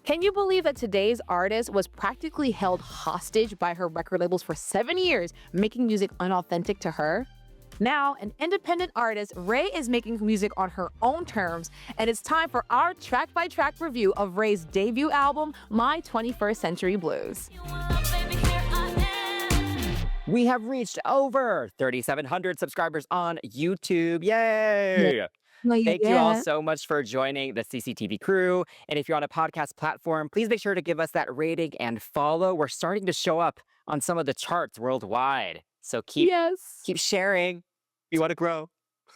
Can you believe that today's artist was practically held hostage by her record labels for 7 years, making music unauthentic to her? Now, an independent artist, RAYE is making music on her own terms, and it's time for our track by track review of RAYE's debut album, My 21st Century Blues. We have reached over 3,700 subscribers on YouTube. Yay! Thank you all Yeah. so much for joining the CCTV crew. And if you're on a podcast platform, please make sure to give us that rating and follow. We're starting to show up on some of the charts worldwide. So keep Yes. keep sharing. We want to grow.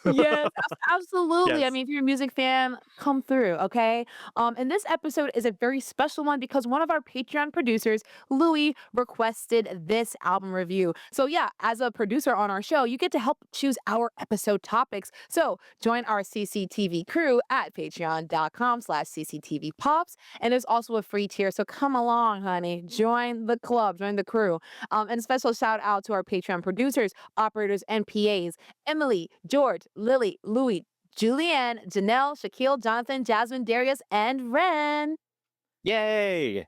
Yes, absolutely. I Yes. mean, if you're a music fan, come through, okay? And this episode is a very special one because one of our Patreon producers, Louis, requested this album review. So yeah, as a producer on our show, you get to help choose our episode topics. So join our CCTV crew at patreon.com/cctvpops. And there's also a free tier. So come along, honey. Join the club, join the crew. And special shout out to our Patreon producers, operators, and PAs. Emily, George, Lily, Louis, Julianne, Janelle, Shaquille, Jonathan, Jasmine, Darius, and Ren. Yay!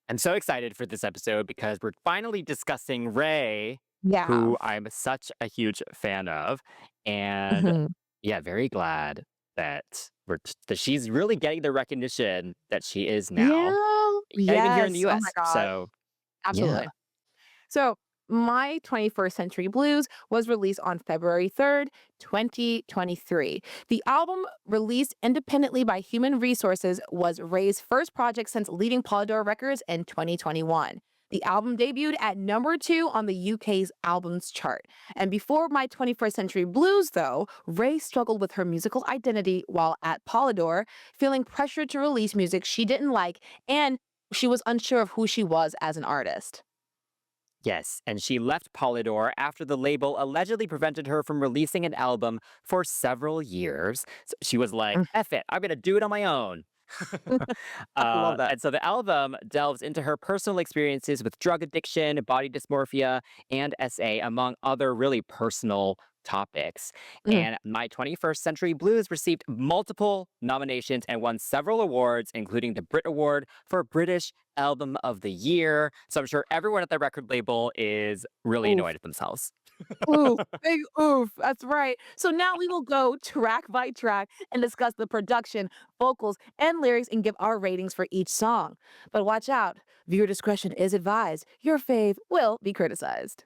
I'm so excited for this episode because we're finally discussing Ray, Yeah. who I'm such a huge fan of. And Mhm. yeah, very glad that that she's really getting the recognition that she is now, Yeah. even here in the Yes. Oh my US. gosh. So yeah. Absolutely. So, My 21st Century Blues was released on February 3rd, 2023. The album, released independently by Human Resources, was RAYE's first project since leaving Polydor Records in 2021. The album debuted at number 2 on the UK's albums chart. And before My 21st Century Blues, though, RAYE struggled with her musical identity while at Polydor, feeling pressured to release music she didn't like, and she was unsure of who she was as an artist. Yes, and she left Polydor after the label allegedly prevented her from releasing an album for several years. So she was like, F it, I'm going to do it on my own. I love that. And so the album delves into her personal experiences with drug addiction, body dysmorphia, and SA, among other really personal topics. Mm. And My 21st Century Blues received multiple nominations and won several awards, including the Brit Award for British Album of the Year. So I'm sure everyone at the record label is really Oof. annoyed at themselves. Oof. Big oof. That's right. So now we will go track by track and discuss the production, vocals, and lyrics and give our ratings for each song. But watch out. Viewer discretion is advised. Your fave will be criticized.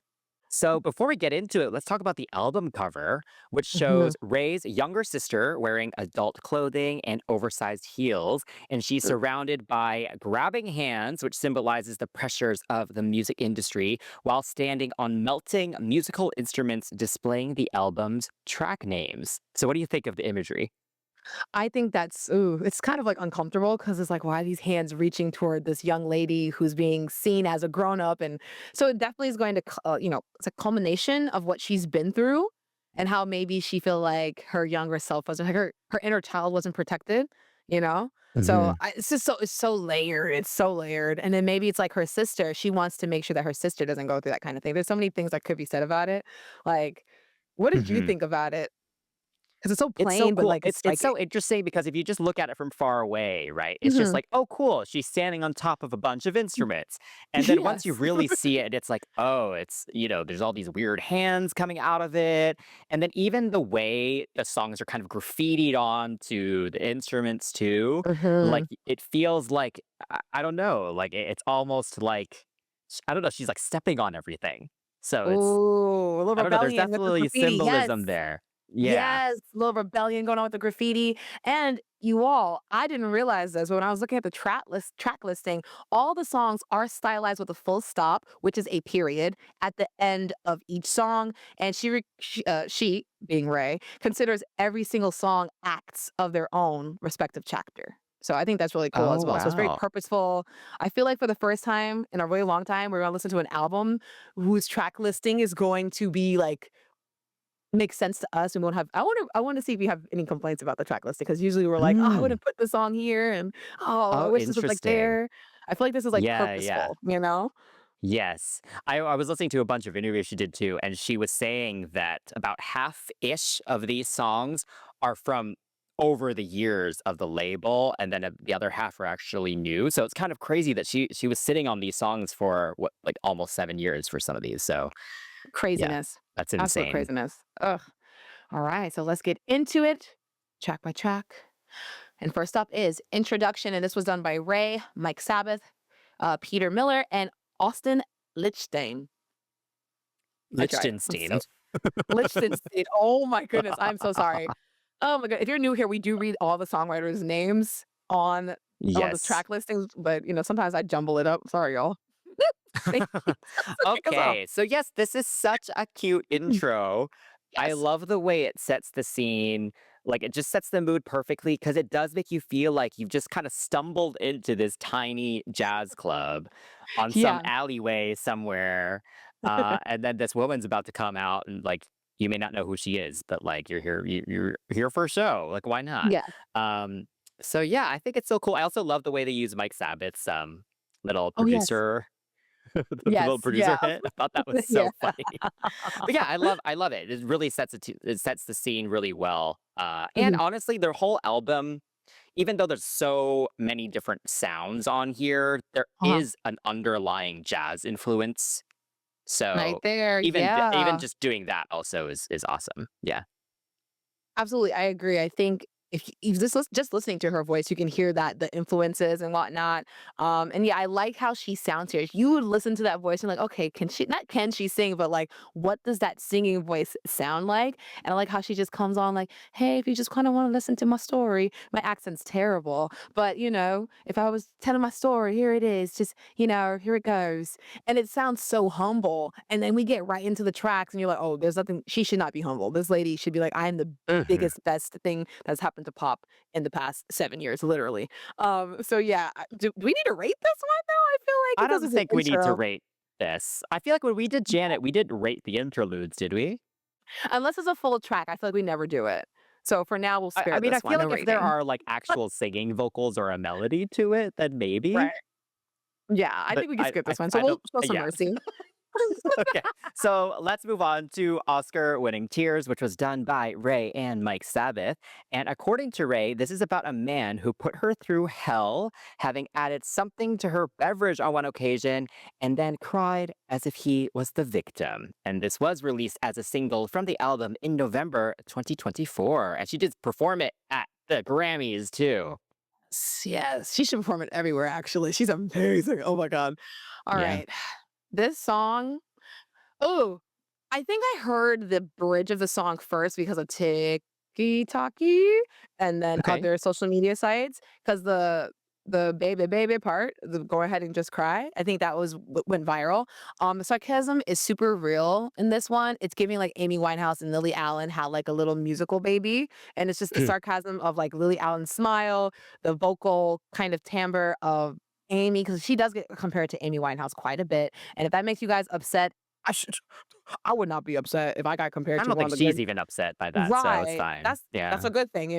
So before we get into it, let's talk about the album cover, which Mhm. shows Ray's younger sister wearing adult clothing and oversized heels. And she's surrounded by grabbing hands, which symbolizes the pressures of the music industry, while standing on melting musical instruments displaying the album's track names. So what do you think of the imagery? I think that's ooh, it's kind of like uncomfortable because it's like, why are these hands reaching toward this young lady who's being seen as a grown up? And so it definitely is going to, it's a culmination of what she's been through and how maybe she feel like her younger self wasn't like her inner child wasn't protected, you know? So Hmm. it's just it's so layered. It's so layered. And then maybe it's like her sister. She wants to make sure that her sister doesn't go through that kind of thing. There's so many things that could be said about it. Like, what did you Hmm. think about it? Because it's so It's so plain, but cool. like it's It's striking. so interesting because if you just look at it from far away, right? It's just Mhm. like, oh, cool. She's standing on top of a bunch of instruments. And then once you Yes. really see it, it's like, oh, there's all these weird hands coming out of it. And then even the way the songs are kind of graffitied onto the instruments too, like Mhm. it feels like, I don't know, like it's almost like, I don't know, she's like stepping on everything. So Ooh, a little I don't know, there's rebellion with the definitely graffiti, yes. symbolism there. Yeah. Yes, little rebellion going on with the graffiti, and you all, I didn't realize this, but when I was looking at the track listing, all the songs are stylized with a full stop, which is a period, at the end of each song, and she, being Ray, considers every single song acts of their own respective chapter. So I think that's really cool Oh, as well. So it's very wow. purposeful. I feel like for the first time in a really long time, we're gonna listen to an album whose track listing is going to be like make sense to us and we won't have I wanna see if you have any complaints about the track listing because usually we're like, "Oh, I Mm. wouldn't put this song here," and, "Oh, I Oh, wish this was, like, interesting. there." I feel like this is, like, Yeah, yeah. purposeful, you know? Yes. I was listening to a bunch of interviews she did too, and she was saying that about half-ish of these songs are from over the years of the label, and then the other half are actually new. So it's kind of crazy that she was sitting on these songs for what, like almost 7 years for some of these. So yeah, Craziness. that's Absolute insane. craziness. Ugh. All right, so let's get into it track by track. And first up is Introduction, and this was done by Ray, Mike Sabbath, Peter Miller, and Austin Lichtenstein. I tried. I'm Liechtenstein. so Lichtenstein. Oh my goodness, I'm so sorry. Oh my god, if you're new here, we do read all the songwriters' names on the Yes. track listings, but sometimes I jumble it up. Sorry, y'all. Thank you. So kick us off. Okay, so yes, this is such a cute intro. I Yes. love the way it sets the scene. Like, it just sets the mood perfectly because it does make you feel like you've just kind of stumbled into this tiny jazz club on some Yeah. alleyway somewhere. And then this woman's about to come out, and like, you may not know who she is, but like, you're here for a show. Like, why not? Yeah. Um, so yeah, I think it's so cool. I also love the way they use Mike Sabbath's little Oh, yes. producer the little Yes. producer Yeah. hit. I thought that was Yeah. so funny. But yeah, I love it. It really it sets the scene really well. And Mhm. honestly, their whole album, even though there's so many different sounds on here, there Uh-huh. is an underlying jazz influence. Right So there. even Yeah. just doing that also is awesome. Yeah. Absolutely, I agree. I think if just listening to her voice, you can hear that the influences and whatnot. And yeah, I like how she sounds here. You would listen to that voice and like, okay, can she not can she sing, but like, what does that singing voice sound like? And I like how she just comes on like, hey, if you just kind of want to listen to my story, my accent's terrible, but if I was telling my story, here it is, just here it goes, and it sounds so humble. And then we get right into the tracks, and you're like, oh, there's nothing. She should not be humble. This lady should be like, I am the Hmm. biggest, best thing that's happened to pop in the past 7 years, literally. So yeah, do we need to rate this one though? I feel like I because don't it's an think we need to intro, rate this. I feel like when we did Janet, we did rate the interludes, did we? unless it's a full track, I feel like we never do it. So for now, we'll I spare mean, I this feel one a like if there rating. are, like, actual singing vocals or a melody to it, then maybe, Right. Yeah, I but think we can skip this one. So I we'll don't show some yeah. mercy. Okay, so let's move on to Oscar-winning Tears, which was done by Ray and Mike Sabbath, and according to Ray, this is about a man who put her through hell, having added something to her beverage on one occasion, and then cried as if he was the victim, and this was released as a single from the album in November 2024, and she did perform it at the Grammys too. Yes, she should perform it everywhere. Actually, she's amazing. Oh my god. All Yeah. right, this song. Oh, I think I heard the bridge of the song first because of TikTok and then Okay. other social media sites. Because the baby baby part, the go ahead and just cry. I think that was what went viral. The sarcasm is super real in this one. It's giving like Amy Winehouse and Lily Allen had like a little musical baby, and it's just the sarcasm of like Lily Allen's smile, the vocal kind of timbre of Amy, because she does get compared to Amy Winehouse quite a bit. And if that makes you guys upset, I should I would not be upset if I got compared I to don't one think of the she's good. even upset by that, so it's Right. fine. That's Yeah. a good thing.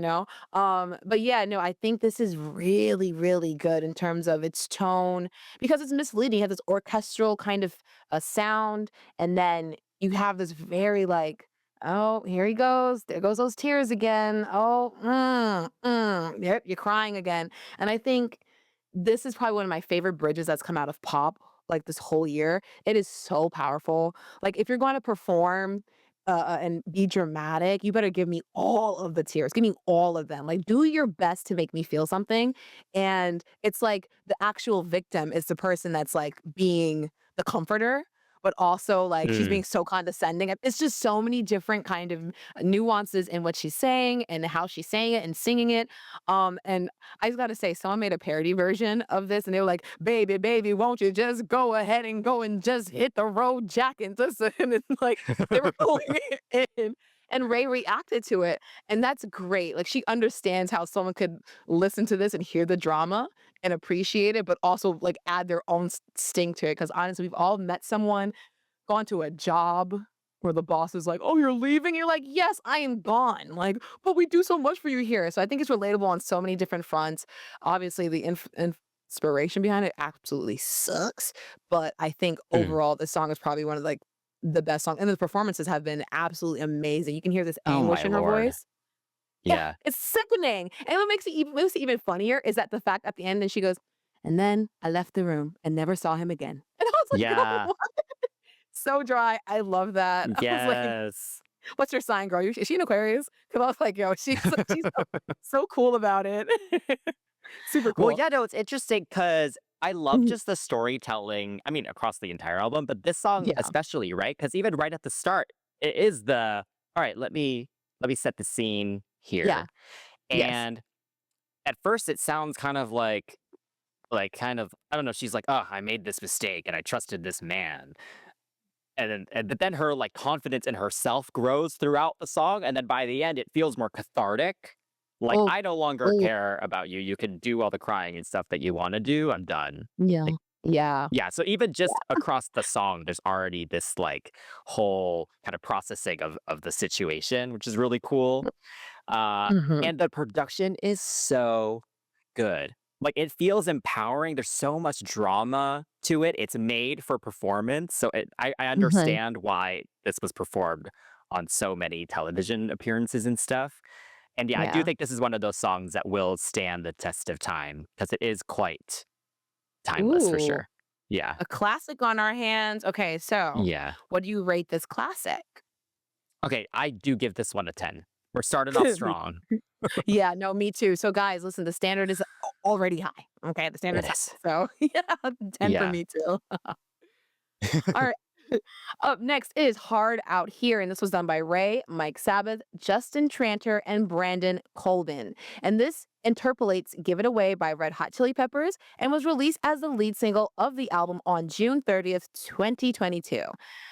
But yeah, no, I think this is really, really good in terms of its tone because it's misleading. You have this orchestral kind of a sound, and then you have this very like, oh, here he goes. There goes those tears again. Oh, yep, you're crying again. And I think this is probably one of my favorite bridges that's come out of pop like this whole year. It is so powerful. Like if you're going to perform and be dramatic, you better give me all of the tears. Give me all of them. Like, do your best to make me feel something. And it's like the actual victim is the person that's like being the comforter, but also like she's Mm. being so condescending. It's just so many different kind of nuances in what she's saying and how she's saying it and singing it. And I just gotta say, someone made a parody version of this, and they were like, "Baby, baby, won't you just go ahead and go and just hit the road, Jack?" And just and it's like they were going in, and Ray reacted to it, and that's great. Like she understands how someone could listen to this and hear the drama and appreciate it, but also like add their own sting to it. Because honestly, we've all met someone, gone to a job where the boss is like, "Oh, you're leaving?" You're like, "Yes, I am gone." Like, "But we do so much for you here." So I think it's relatable on so many different fronts. Obviously, the inspiration behind it absolutely sucks, but I think Mm. overall this song is probably one of like the best songs, and the performances have been absolutely amazing. You can hear this Oh my anguish in her lord. voice. Yeah, Yeah. it's sickening. And what makes it even funnier is that the fact at the end, and she goes, "And then I left the room and never saw him again." And I was like, "Girl, Yeah. what?" So dry. I love that. I was like, Yes. "What's your sign, girl? Is she an Aquarius?" Because I was like, "Yo, she's so cool about it." Super Well, cool. yeah, no, it's interesting because I love Mhm. just the storytelling. I mean, across the entire album, but this song Yeah, especially, right? Because even right at the start, it is the all right. Let me set the scene yeah, here. yes. And at first, it sounds kind of like kind of I don't know. She's like, oh, I made this mistake and I trusted this man. But then her like confidence in herself grows throughout the song, and then by the end, it feels more cathartic. Like Oh, I no longer oh, care about you. You can do all the crying and stuff that you want to do. I'm done. yeah, Like yeah. yeah. So even just across the song, there's already this like whole kind of processing of the situation, which is really cool. Uh, Mhm, and the production is so good. Like, it feels empowering, there's so much drama to it, it's made for performance, so I mhm. understand why this was performed on so many television appearances and stuff, and yeah, I do Yeah. think this is one of those songs that will stand the test of time because it is quite timeless for Ooh, sure. Yeah. a classic on our hands. Okay, so Yeah. what do you rate this classic? Okay, I do give this one a 10. We're starting off Me strong. Yeah, no, me too. So guys, listen, the standard is already high. Okay, the It standard's high. is. So yeah, 10 for Yeah. me too. All right. Up next is Hard Out Here, and this was done by Ray, Mike Sabbath, Justin Tranter, and Brandon Colvin. And this interpolates Give It Away by Red Hot Chili Peppers and was released as the lead single of the album on June 30th, 2022.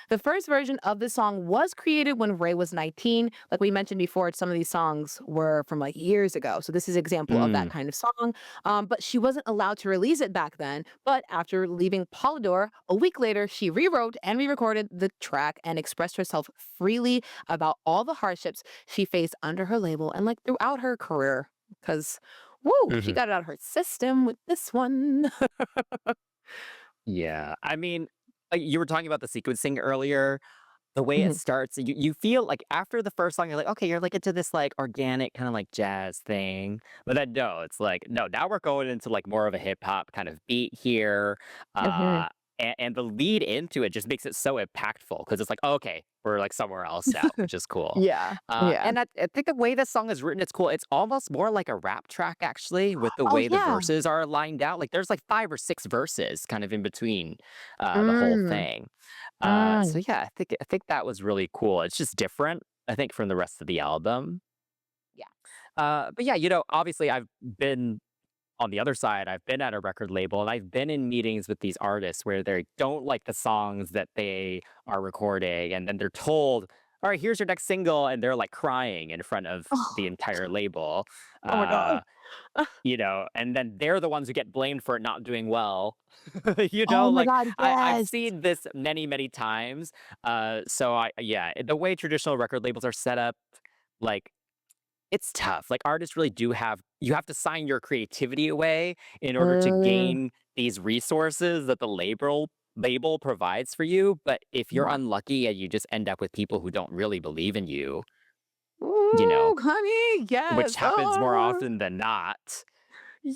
The first version of the song was created when Ray was 19. Like we mentioned before, some of these songs were from like years ago. So this is example of that Mm, kind of song. But she wasn't allowed to release it back then. But after leaving Polydor, a week later, she rewrote and re recorded the track and expressed herself freely about all the hardships she faced under her label and like throughout her career. Because, woo, she mhm. got it out of her system with this one. Yeah, I mean, you were talking about the sequencing earlier. The way it Mhm. starts, you feel like after the first song, you're like, okay, you're like into this like organic kind of like jazz thing. But then no, it's like, no, now we're going into like more of a hip hop kind of beat here. Mhm. Uh and the lead into it just makes it so impactful because it's like, okay, we're like somewhere else now, which is cool. Yeah. Yeah. And I think the way this song is written, it's cool. It's almost more like a rap track actually, with the Oh, way the yeah. verses are lined out. Like there's like 5 or 6 verses kind of in between the whole Mm. thing. So Mm. yeah, I think that was really cool. It's just different, I think, from the rest of the album. Yeah. But yeah, obviously I've been on the other side. I've been at a record label and I've been in meetings with these artists where they don't like the songs that they are recording, and then they're told, "All right, here's your next single," and they're like crying in front of the Oh, entire label. oh my God. Uh, and then they're the ones who get blamed for it not doing well. Oh my Like God. I've Yes. seen this many, many times. So yeah, the way traditional record labels are set up, like it's tough. Like artists really do you have to sign your creativity away in order to Mm. gain these resources that the label provides for you. But if you're Yeah. unlucky and you just end up with people who don't really believe in you, you know, Ooh, honey. which Yes. happens more Oh, often than not,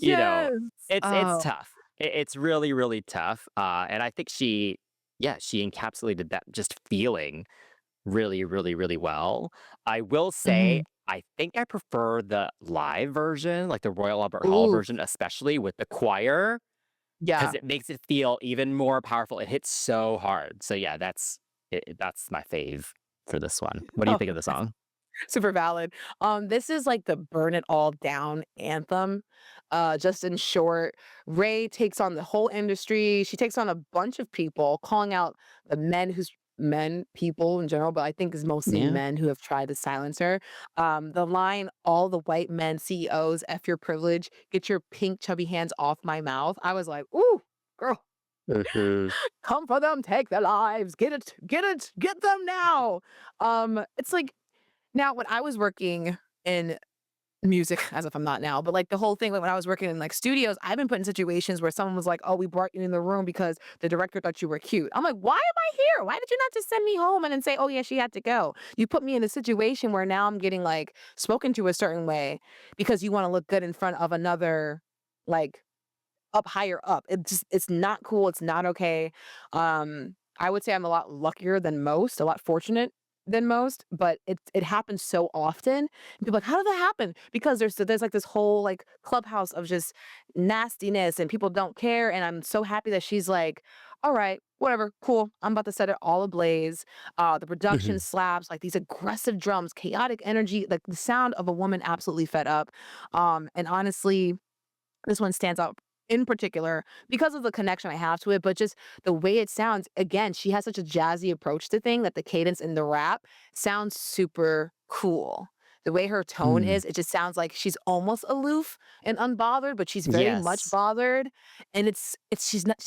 you know, yes. it's Oh. tough. It's really, really tough. And I think she encapsulated that just feeling really, really, really well. I will say, Mhm. I think I prefer the live version, like the Royal Albert Hall Ooh. version, especially with the choir, because Yeah. it makes it feel even more powerful. It hits so hard. So yeah, that's my fave for this one. What do you Oh, think of the song? super valid. This is like the burn it all down anthem. Just in short, Ray takes on the whole industry. She takes on a bunch of people, calling out the people in general, but I think is mostly Yeah. men who have tried to silence her. The line, all the white men CEOs, F your privilege, get your pink chubby hands off my mouth. I was like, ooh, girl, Mhm. come for them, take their lives, get it, get them now. It's like now when I was working in music as if I'm not now, but like the whole thing, like when I was working in like studios, I've been put in situations where someone was like, "Oh, we brought you in the room because the director thought you were cute." I'm like, "Why am I here? Why did you not just send me home and then say, 'Oh yeah, she had to go?' You put me in a situation where now I'm getting like spoken to a certain way because you want to look good in front of another like up higher up. It's not cool, it's not okay. I would say I'm a lot luckier than most, a lot fortunate than most, but it happens so often. And people are like, "How did that happen?" Because there's like this whole like clubhouse of just nastiness and people don't care. And I'm so happy that she's like, "All right, whatever, cool. I'm about to set it all ablaze." The production Mhm. slaps, like these aggressive drums, chaotic energy, like the sound of a woman absolutely fed up. And honestly, this one stands out in particular because of the connection I have to it, but just the way it sounds. Again, she has such a jazzy approach to thing that the cadence in the rap sounds super cool. The way her tone Mm. is, it just sounds like she's almost aloof and unbothered, but she's very much Yes. bothered. And it's she's not.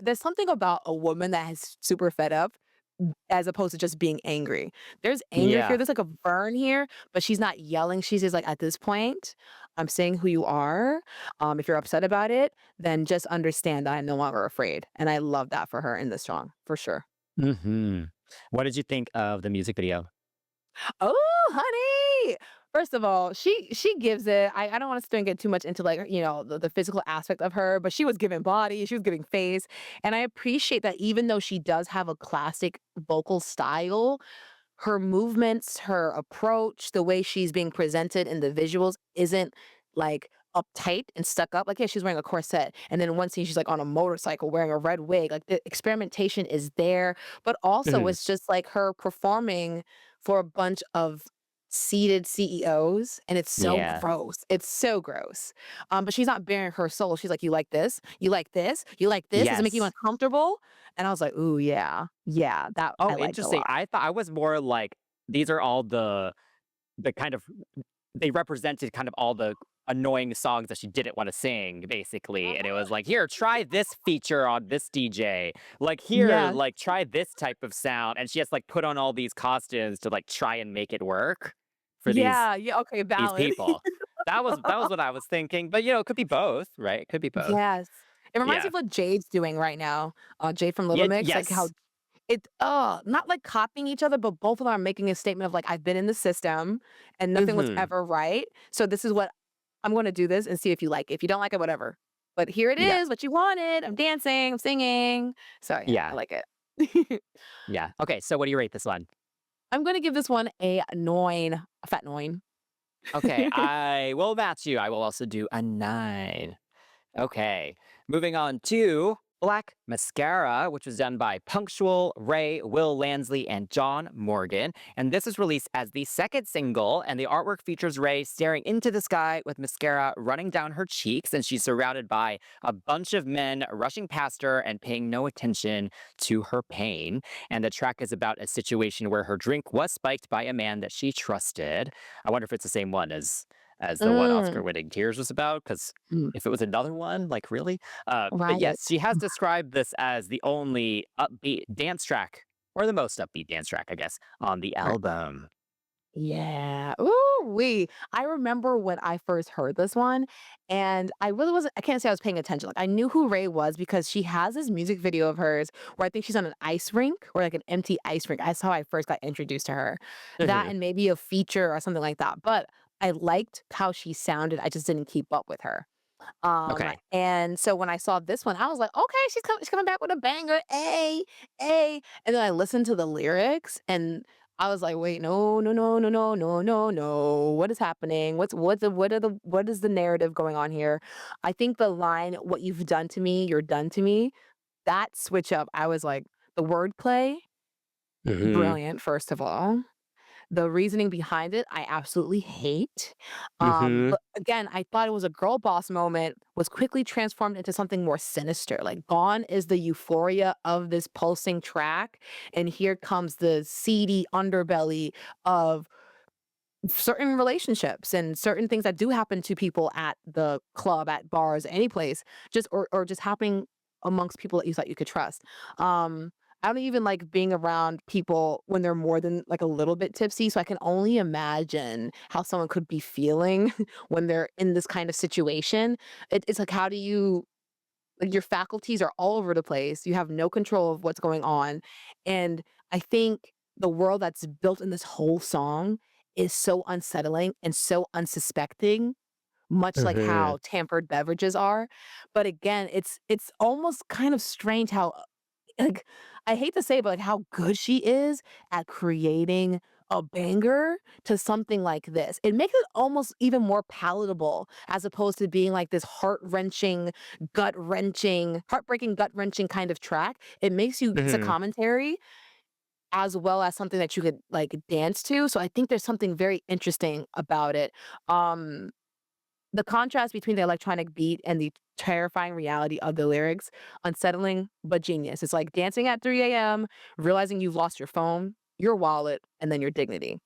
There's something about a woman that is super fed up as opposed to just being angry. There's anger here, Yeah. there's like a burn here, but she's not yelling, she's just like, "At this point, I'm saying who you are. If you're upset about it, then just understand that I'm no longer afraid." And I love that for her in this song, for sure. Mhm. What did you think of the music video? Oh, honey. First of all, she gives it. I don't want to sit there and get too much into like, the physical aspect of her, but she was giving body, she was giving face. And I appreciate that even though she does have a classic vocal style, her movements, her approach, the way she's being presented in the visuals isn't like uptight and stuck up. Like, yeah, she's wearing a corset. And then one scene, she's like on a motorcycle wearing a red wig. Like, the experimentation is there, but also Mhm. it's just like her performing for a bunch of seated CEOs. And it's so Yeah. gross. It's so gross. But she's not bearing her soul. She's like, "You like this? You like this? You like this? Does it make you Yes. uncomfortable?" And I was like, "Ooh, yeah. Yeah, that Oh, I liked a interesting. lot." I thought I was more like these are all the kind of they represented kind of all the annoying songs that she didn't wanna sing, basically, and it was like, "Here, try this feature on this DJ." Like, "Here, Yeah. like, try this type of sound," and she has, like, put on all these costumes to, like, try and make it work for Yeah, yeah, okay, these valid. people. That was what I was thinking, but, it could be both, right? It could be both. Yes. It reminds me Yeah. of what Jade's doing right now, Jade from Little Yeah, Mix, like, how yes. not, like, copying each other, but both of them are making a statement of, like, "I've been in the system, and nothing was Mhm. ever right, so this is what I'm gonna do this and see if you like it. If you don't like it, whatever. But here it Yeah. is, what you wanted, I'm dancing, I'm singing." So, yeah, I Yeah. like it. Yeah. Okay, so what do you rate this one? I'm gonna give this one a 9, a fat 9. Okay, I will match you. I will also do a 9. Okay, moving on to Black Mascara, which was done by Punctual, Ray, Will Lansley, and John Morgan. And this was released as the second single, and the artwork features Ray staring into the sky with mascara running down her cheeks, and she's surrounded by a bunch of men rushing past her and paying no attention to her pain. And the track is about a situation where her drink was spiked by a man that she trusted. I wonder if it's the same one as the one Mm, Oscar-winning Tears was about, because mm, if it was another one, like, really? But right. yes, she has described this as the only upbeat dance track, or the most upbeat dance track, I guess, on the Right. album. Yeah. Ooh-wee. I remember when I first heard this one, and I really wasn't I can't say I was paying attention. Like, I knew who Ray was because she has this music video of hers where I think she's on an ice rink or, like, an empty ice rink. That's how I first got introduced to her. That Mhm. and maybe a feature or something like that, but I liked how she sounded, I just didn't keep up with her. Okay. And so when I saw this one, I was like, "Okay, she's coming back with a banger, A." And then I listened to the lyrics, and I was like, "Wait, no, no, no, no, no, no, no, no. What is happening? What is the narrative going on here?" I think the line, "What you've done to me, you're done to me," that switch up, I was like the wordplay, Mhm. brilliant, first of all. The reasoning behind it, I absolutely hate. Mhm. But again, I thought it was a girl boss moment, was quickly transformed into something more sinister. Like, gone is the euphoria of this pulsing track, and here comes the seedy underbelly of certain relationships and certain things that do happen to people at the club, at bars, any place, just or just happening amongst people that you thought you could trust. Um, I don't even like being around people when they're more than like a little bit tipsy. So I can only imagine how someone could be feeling when they're in this kind of situation. It's like, how do you, like, your faculties are all over the place. You have no control of what's going on. And I think the world that's built in this whole song is so unsettling and so unsuspecting, much like Mhm. how tampered beverages are. But again, it's almost kind of strange how like, I hate to say it, but, like, how good she is at creating a banger to something like this. It makes it almost even more palatable as opposed to being, like, this heart-wrenching, gut-wrenching, heartbreaking, gut-wrenching kind of track. It makes you it's a Mhm. commentary as well as something that you could, like, dance to, so I think there's something very interesting about it. Um the contrast between the electronic beat and the terrifying reality of the lyrics, unsettling but genius. It's like dancing at 3 AM, realizing you've lost your phone, your wallet, and then your dignity.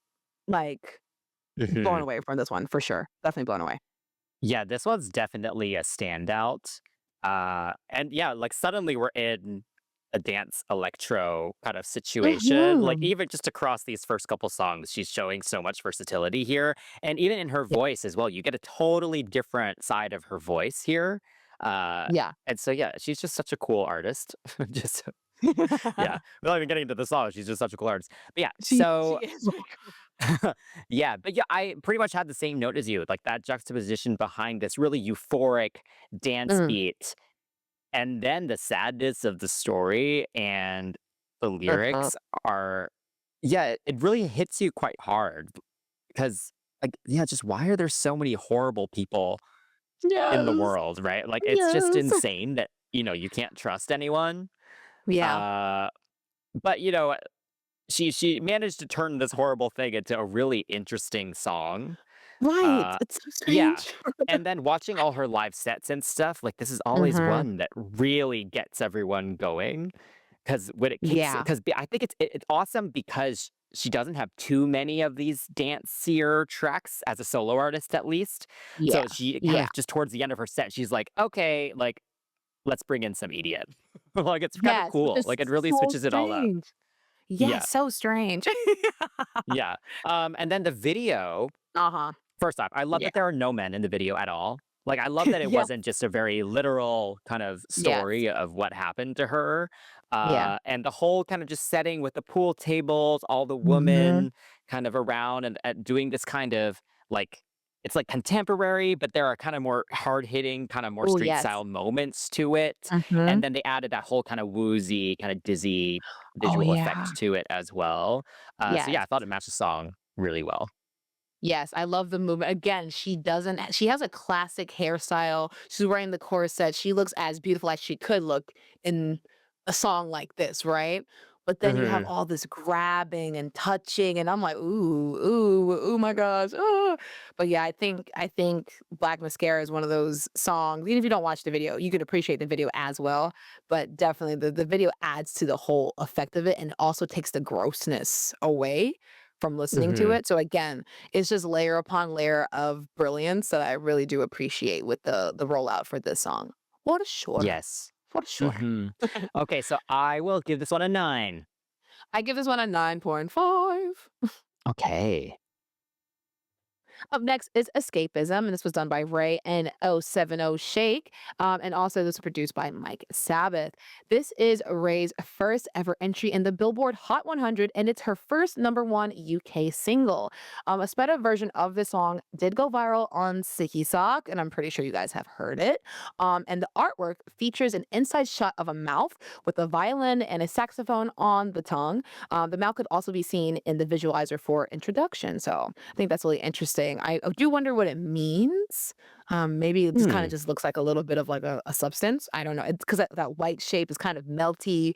Like, blown Mhm. away from this one for sure. Definitely blown away. Yeah, this one's definitely a standout. And yeah, like suddenly we're in a dance electro kind of situation. Like Mhm. even just across these first couple songs, she's showing so much versatility here. And even in her Yeah. voice as well, you get a totally different side of her voice here. Uh, Yeah. and so yeah, she's just such a cool artist. just yeah. Without even getting into the song, she's just such a cool artist. But yeah, She so is like yeah, but yeah, I pretty much had the same note as you. Like that juxtaposition behind this really euphoric dance Mm, beat, and then the sadness of the story and the mhm. lyrics are, yeah, it really hits you quite hard because, like, yeah, just why are there so many horrible people in the Yes. world, right? Like, it's just Yes. insane that you can't trust anyone. Yeah. Uh, but she managed to turn this horrible thing into a really interesting song. Right. Uh, It's so yeah. strange. And then watching all her live sets and stuff, like, this is always Mhm. one that really gets everyone going. Because when it kicks, Yeah. because I think it's awesome because she doesn't have too many of these dancier tracks as a solo artist, at least. Yeah. So she kind Yeah. of just towards the end of her set, she's like, "Okay, like, let's bring in some EDM." Like, it's kind of Yes, which cool. is Like, it really so switches it all up. strange. Yeah, Yes, so strange. yeah. And then the video. Uh-huh. First off, I love Yeah. that there are no men in the video at all. Like, I love that it Yes. wasn't just a very literal kind of Yes. story of what happened to her. Yeah. And the whole kind of just setting with the pool tables, all the Mhm. women kind of around and doing this kind of like, it's like contemporary, but there are kind of more hard hitting, kind of more Oh, street yes. style moments to it. And Mhm. then they added that whole kind of woozy, kind of dizzy Oh, visual yeah. effect to it as well. So yeah, Yes. I thought it matched the song really well. Yes, I love the movement. Again, she has a classic hairstyle. She's wearing the corset. She looks as beautiful as she could look in a song like this, right? But then you have Hmm. all this grabbing and touching, and I'm like, "Ooh, ooh, ooh my gosh, oh." But yeah, I think Black Mascara is one of those songs, even if you don't watch the video, you can appreciate the video as well, but definitely the video adds to the whole effect of it and also takes the grossness away from listening to Hmm. it. So again, it's just layer upon layer of brilliance that I really do appreciate with the rollout for this song. What a sure. Yes. What a sure. Mhm. Okay, so I will give this one a 9. I give this one a 9.5. Okay. Up next is Escapism, and this was done by Ray and 070 Shake. And also, this was produced by Mike Sabbath. This is Ray's first ever entry in the Billboard Hot 100, and it's her first number one UK single. A sped up version of this song did go viral on Sicky Sock, and I'm pretty sure you guys have heard it. And the artwork features an inside shot of a mouth with a violin and a saxophone on the tongue. The mouth could also be seen in the visualizer for introduction. So I think that's really interesting. I do wonder what it means. Maybe it just kind Hmm. of just looks like a little bit of like a substance. I don't know. It's because that white shape is kind of melty.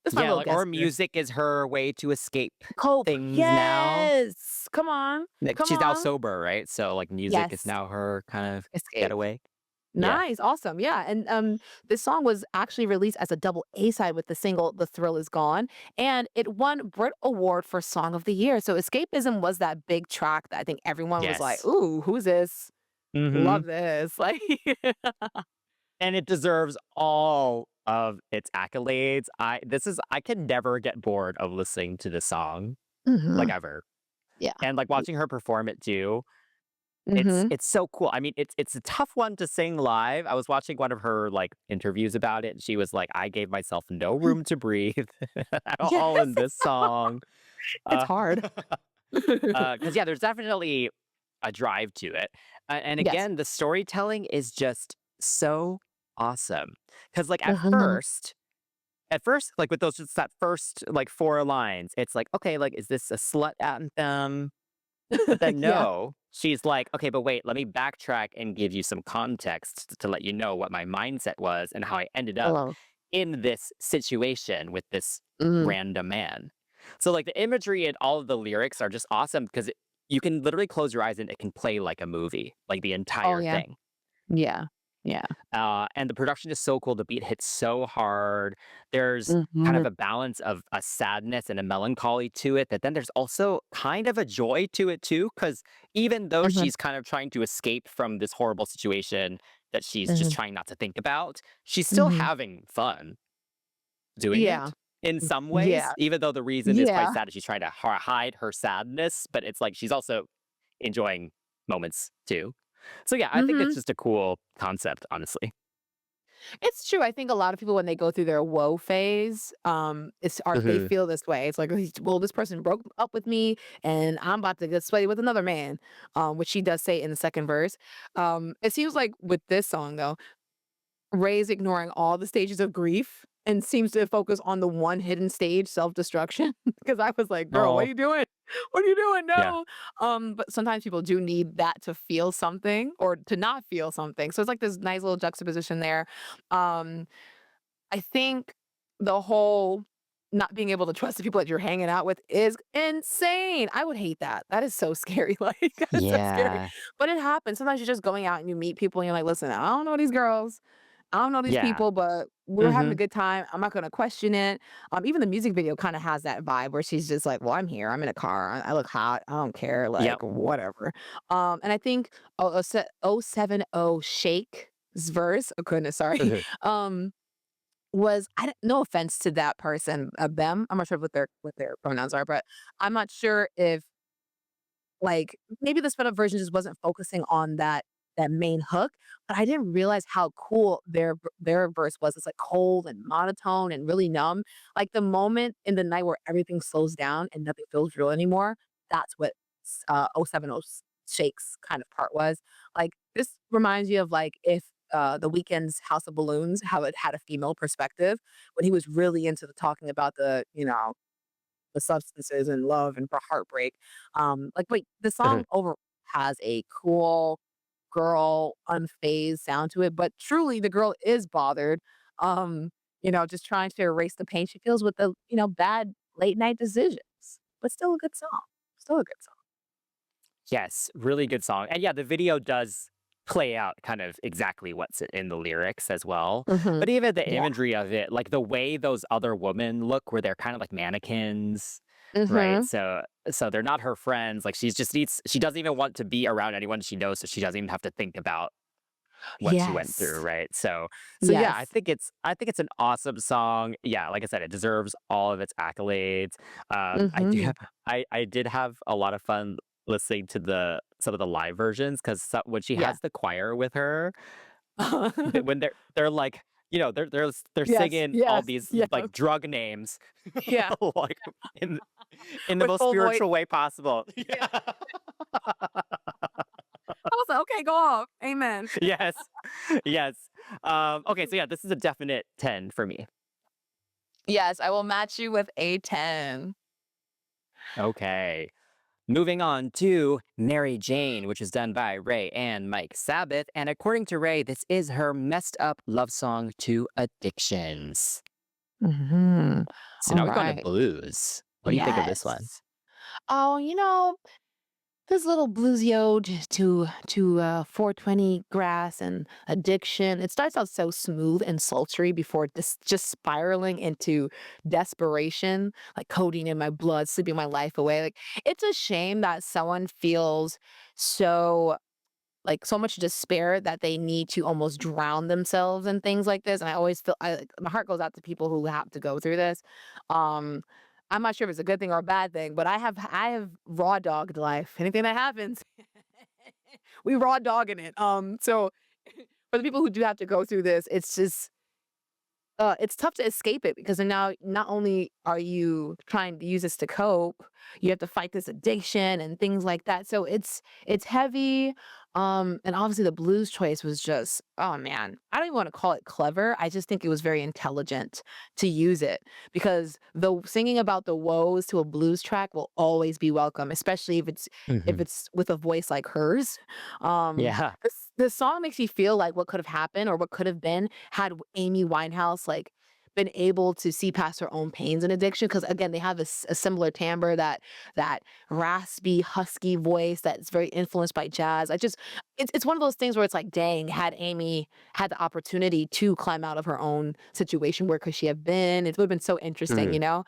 It's my Yeah, little like, guess or here. music is her way to escape Cope. things now. Yes. Come on. Like, Come she's now on. sober, right? So, like, music is Yes. now her kind of Escape. getaway. Yeah. Nice, awesome, yeah, and, this song was actually released as a double A-side with the single "The Thrill Is Gone," and it won Brit Award for Song of the Year, so Escapism was that big track that I think everyone was like, Yes. "Ooh, who's this? Mhm. Love this," like And it deserves all of its accolades. I can never get bored of listening to this song, like, Mhm. ever. Yeah. And, like, watching her perform it too, Mhm. it's so cool. I mean, it's a tough one to sing live. I was watching one of her, like, interviews about it, and she was like, "I gave myself no room to breathe at all Yes, in this song." it's Uh, because hard. yeah, there's definitely a drive to it. And Yes. again, the storytelling is just so awesome. Because like, Mhm. at first, like, with those just that first, like, 4 lines, it's like, "Okay, like, is this a slut anthem?" But then Yeah. no, she's like, "Okay, but wait, let me backtrack and give you some context to let you know what my mindset was and how I ended up Hello. in this situation with this Mhm. random man." So, like, the imagery and all of the lyrics are just awesome because you can literally close your eyes and it can play like a movie, like, the Oh, entire yeah. thing. Yeah. Yeah. And the production is so cool. The beat hits so hard. There's kind of Mhm. a balance of a sadness and a melancholy to it, but then there's also kind of a joy to it too. Because even though Mhm. she's kind of trying to escape from this horrible situation that she's just Mhm. trying not to think about, she's still Mhm. having fun doing Yeah. it in some ways, Yeah. even though the reason is quite Yeah. sad. She's trying to hide her sadness, but it's like she's also enjoying moments too. So yeah, I think it's Mhm. just a cool concept, honestly. It's true. I think a lot of people when they go through their woe phase, they Mhm. feel this way. It's like, well, this person broke up with me, and I'm about to get sweaty with another man," which she does say in the second verse. It seems like with this song though, Ray's ignoring all the stages of grief and seems to focus on the one hidden stage, self-destruction. Because I was like, "Girl, what are Oh, you doing? What are you doing? yeah. No." But sometimes people do need that to feel something or to not feel something. So it's like this nice little juxtaposition there. Um, I think the whole not being able to trust the people that you're hanging out with is insane. I would hate that. That is so scary. Like, that is so scary. Yeah. But it happens. Sometimes you're just going out and you meet people and you're like, listen, I don't know these girls. I don't know these Yeah. people, but we're having a Mhm. good time. I'm not going to question it. Even the music video kind of has that vibe where she's just like, well, I'm here. I'm in a car. I look hot. I don't care. Yep. Like, whatever. And I think 070 Shake's verse, oh goodness, sorry. Mhm. Um, was I don't no offense to that person, them, I'm not sure what their pronouns are, but I'm not sure if, like, maybe the sped up version just wasn't focusing on that main hook, but I didn't realize how cool their verse was. It's, like, cold and monotone and really numb. Like, the moment in the night where everything slows down and nothing feels real anymore, that's what 070 Shakes kind of part was. Like, this reminds you of, like, if, The Weeknd's House of Balloons, how it had a female perspective when he was really into the talking about the substances and love and for heartbreak. Wait, the Mhm. song over has a cool girl, unfazed sound to it, but truly the girl is bothered. Just trying to erase the pain she feels with the, bad late night decisions. But still a good song. Still a good song. Yes, really good song. And yeah, the video does play out kind of exactly what's in the lyrics as well. Mhm. But even the Yeah. imagery of it, like the way those other women look where they're kind of like mannequins, right? Mhm. So they're not her friends. Like she doesn't even want to be around anyone she knows, so she doesn't even have to think about what she went through, Yes. right? So yeah, Yes. I think it's an awesome song. Yeah, like I said, it deserves all of its accolades. I do Mhm. I did have a lot of fun listening to the some of the live versions because when she Yeah. has the choir with her, when they're like, they're Yes, singing all yes, these yes. like drug names, Yeah. like in in the With most full voice. spiritual way possible. Yeah. Yeah. I was like, "Okay, go off. Amen." Yes. Yes. Okay, so yeah, this is a definite 10 for me. Yes, I will match you with a 10. Okay. Moving on to Mary Jane, which is done by Ray and Mike Sabbath. And according to Ray, this is her messed up love song to addictions. Mhm. So now we've gone to Alright. blues. What do you think of this one? Yes. Oh, this little bluesy ode to 420 grass and addiction. It starts out so smooth and sultry before this just spiraling into desperation, like codeine in my blood, sleeping my life away. Like, it's a shame that someone feels so like so much despair that they need to almost drown themselves and things like this. And I always feel my heart goes out to people who have to go through this. Um, I'm not sure if it's a good thing or a bad thing, but I have raw dogged life. Anything that happens, we raw dogging it. So for the people who do have to go through this, it's tough to escape it because then now not only are you trying to use this to cope, you have to fight this addiction and things like that. So it's heavy. And obviously the blues choice was just, oh man, I don't even want to call it clever. I just think it was very intelligent to use it because the singing about the woes to a blues track will always be welcome, especially if Hmm. it's with a voice like hers. Yeah. This song makes me feel like what could have happened or what could have been had Amy Winehouse, like, been able to see past her own pains and addiction. Because again, they have a similar timbre, that raspy, husky voice that's very influenced by jazz. It's one of those things where it's like, dang, had Amy had the opportunity to climb out of her own situation, where could she have been? It would've been so interesting, Mhm. you know?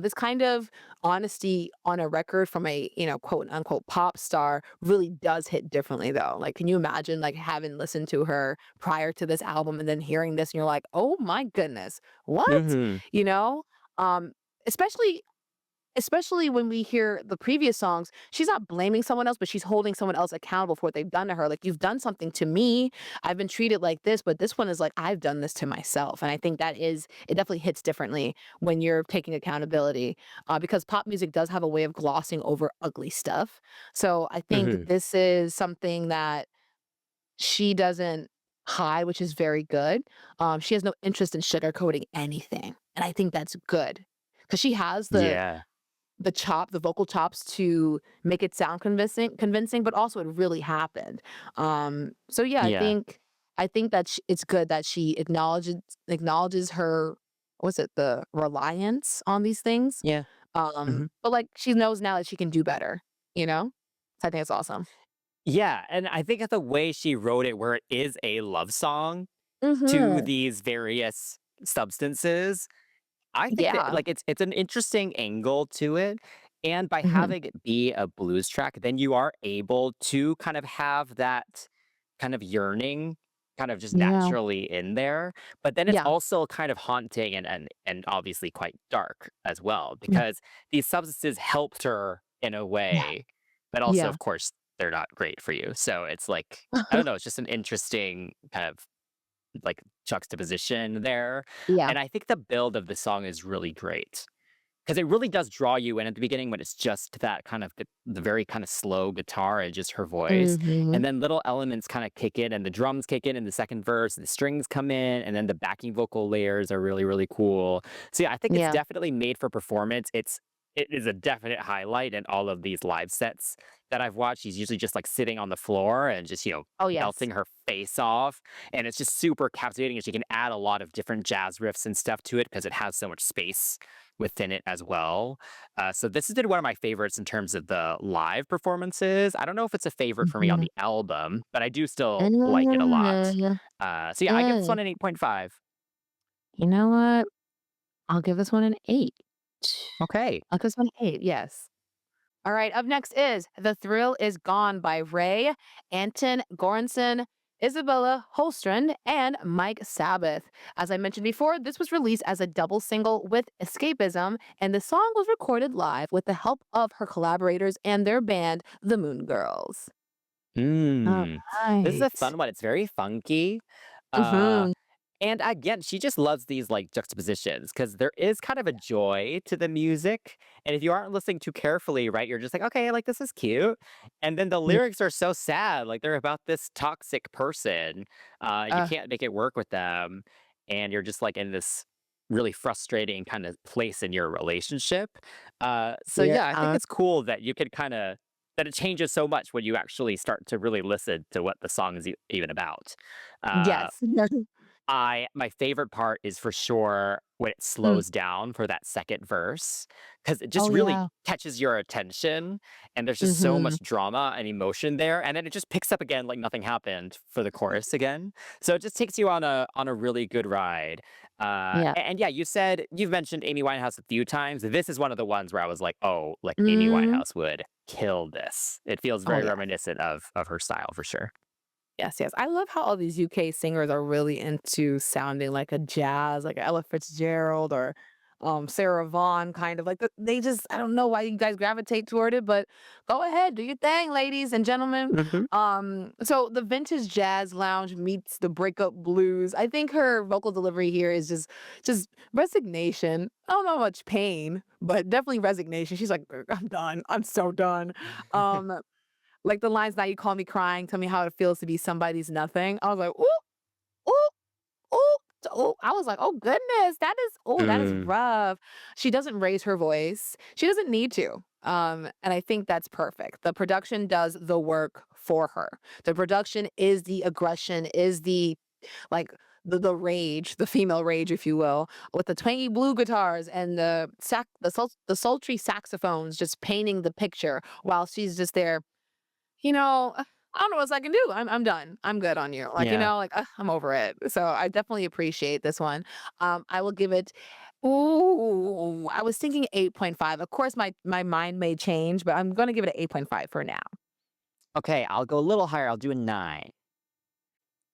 This kind of honesty on a record from a, quote unquote pop star really does hit differently though. Like, can you imagine like having listened to her prior to this album and then hearing this and you're like, "Oh my goodness, what?" Mhm. You know? Um, especially especially when we hear the previous songs, she's not blaming someone else, but she's holding someone else accountable for what they've done to her. Like, "You've done something to me. I've been treated like this," but this one is like, "I've done this to myself." And I think it definitely hits differently when you're taking accountability, because pop music does have a way of glossing over ugly stuff. So I think Mhm. this is something that she doesn't hide, which is very good. She has no interest in sugarcoating anything, and I think that's good because she has Yeah. the vocal chops to make it sound convincing, but also it really happened. So yeah, Yeah. I think that it's good that she acknowledges her, was it the reliance on these things? Yeah. Mhm. But like she knows now that she can do better, you know? So I think it's awesome. Yeah, and I think that the way she wrote it where it is a love song to Mhm. these various substances, I think that, Yeah. like, it's an interesting angle to it, and by Mhm. having it be a blues track, then you are able to kind of have that kind of yearning kind of just Yeah. naturally in there, but then it's Yeah. also kind of haunting and obviously quite dark as well Yeah. because these substances helped her in a Yeah. way, but also, Yeah. of course, they're not great for you, so it's like, I don't know, it's just an interesting kind of like juxtaposition there. Yeah. And I think the build of the song is really great because it really does draw you in at the beginning when it's just that kind of the very kind of slow guitar and just her voice. Mhm. And then little elements kind of kick in and the drums kick in the second verse, the strings come in, and then the backing vocal layers are really, really cool. So yeah, I think it's Yeah. definitely made for performance. It is a definite highlight in all of these live sets that I've watched. She's usually just like sitting on the floor and just, Oh, yes. belting her face off. And it's just super captivating. And she can add a lot of different jazz riffs and stuff to it because it has so much space within it as well. So this has been one of my favorites in terms of the live performances. I don't know if it's a favorite for me on Mhm. the album, but I do still like it a lot. Mm, So yeah, I give this mm. one an 8.5. You know what? I'll give this one an 8. Okay. I'll give this one an 8, yes. All right, up next is "The Thrill Is Gone" by Ray, Anton Goranson, Isabella Holstrand, and Mike Sabbath. As I mentioned before, this was released as a double single with Escapism, and the song was recorded live with the help of her collaborators and their band, the Moon Girls. All Mm. This is a right. fun one. It's very funky. Uh, Mhm. and again, she just loves these like juxtapositions because there is kind of a joy to the music. And if you aren't listening too carefully, right, you're just like, okay, like this is cute. And then the Yeah. lyrics are so sad. Like they're about this toxic person. You Uh, can't make it work with them. And you're just like in this really frustrating kind of place in your relationship. So yeah. yeah, I think it's cool that you can kind of that it changes so much when you actually start to really listen to what the song is even about. Uh, Yes. I my favorite part is for sure when it Mm. slows down for that second verse, because it just Oh, really yeah. catches your attention, and there's just so Mhm. much drama and emotion there, and then it just picks up again like nothing happened for the chorus again. So it just takes you on a really good ride. Yeah. And yeah, you've mentioned Amy Winehouse a few times. This is one of the ones where I was like, "Oh, like Amy Mm. Winehouse would kill this." It feels Oh, very yeah. reminiscent of her style for sure. Yes, yes. I love how all these UK singers are really into sounding like a jazz, like Ella Fitzgerald or Sarah Vaughan, kind of like they just I don't know why you guys gravitate toward it, but go ahead, do your thing, ladies and gentlemen. Hmm. So the vintage jazz lounge meets the breakup blues. I think her vocal delivery here is just resignation. I don't know much pain, but definitely resignation. She's like, I'm done. I'm so done. Um, like the lines, "Now you call me crying, tell me how it feels to be somebody's nothing." I was like, "Ooh, ooh, ooh, ooh." I was like, "Oh goodness, that is Mm, rough." She doesn't raise her voice. She doesn't need to. And I think that's perfect. The production does the work for her. The production is the aggression, is the like the rage, the female rage, if you will, with the twangy blue guitars and the sultry saxophones just painting the picture while she's just there I don't know what else I can do. I'm done. I'm good on you. yeah. I'm over it. So I definitely appreciate this one. I will give it. Ooh, I was thinking 8.5. Of course, my mind may change, but I'm gonna give it an 8.5 for now. Okay, I'll go a little higher. I'll do a 9.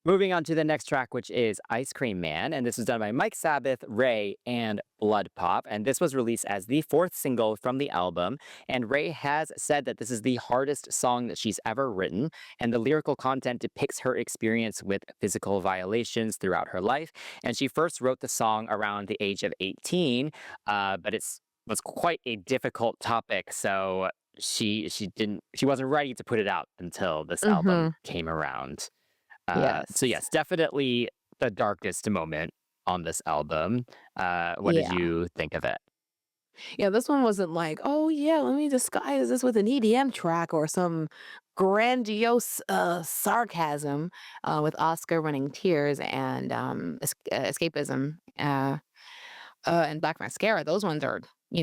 Moving on to the next track, which is Ice Cream Man, and this was done by Mike Sabbath, Ray, and Blood Pop. And this was released as the fourth single from the album. And Ray has said that this is the hardest song that she's ever written, and the lyrical content depicts her experience with physical violations throughout her life. And she first wrote the song around the age of 18, but it's was quite a difficult topic, so she wasn't ready to put it out until this album Mhm. came around. So Yes. yes, definitely the darkest moment on this album. What did Yeah. you think of it? Yeah, this one wasn't like, "Oh, yeah, let me disguise this with an EDM track or some grandiose, sarcasm," with Oscar running tears and, Escapism, and Black Mascara. Those ones are, you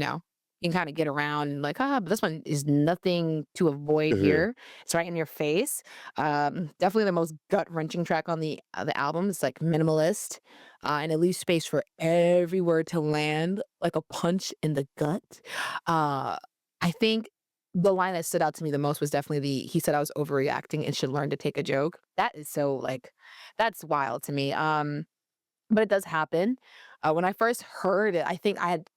can kinda get around and like, but this one is nothing to avoid Mhm. here. It's right in your face. Definitely the most gut-wrenching track on the album. It's, like, minimalist, and it leaves space for every word to land like a punch in the gut. Uh, I think the line that stood out to me the most was definitely he said I was overreacting and should learn to take a joke. That is so, that's wild to me. But it does happen. When I first heard it, I think I had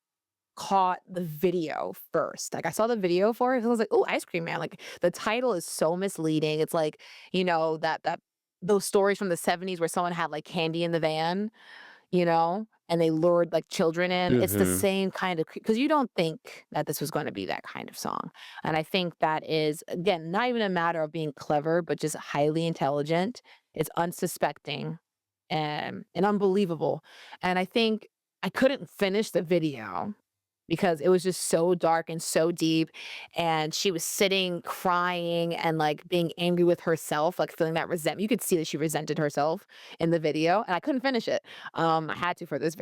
caught the video first. Like, I saw the video for it, and I was like, "Oh, Ice Cream Man." Like, the title is so misleading. It's like, that those stories from the '70s where someone had, like, candy in the van, and they lured, like, children in. It's the Mhm. same kind of because you don't think that this was gonna be that kind of song. And I think that is, again, not even a matter of being clever, but just highly intelligent. It's unsuspecting and unbelievable. And I think I couldn't finish the video because it was just so dark and so deep, and she was sitting crying and, like, being angry with herself, like, feeling that resentment. You could see that she resented herself in the video, and I couldn't finish it. I had to for this,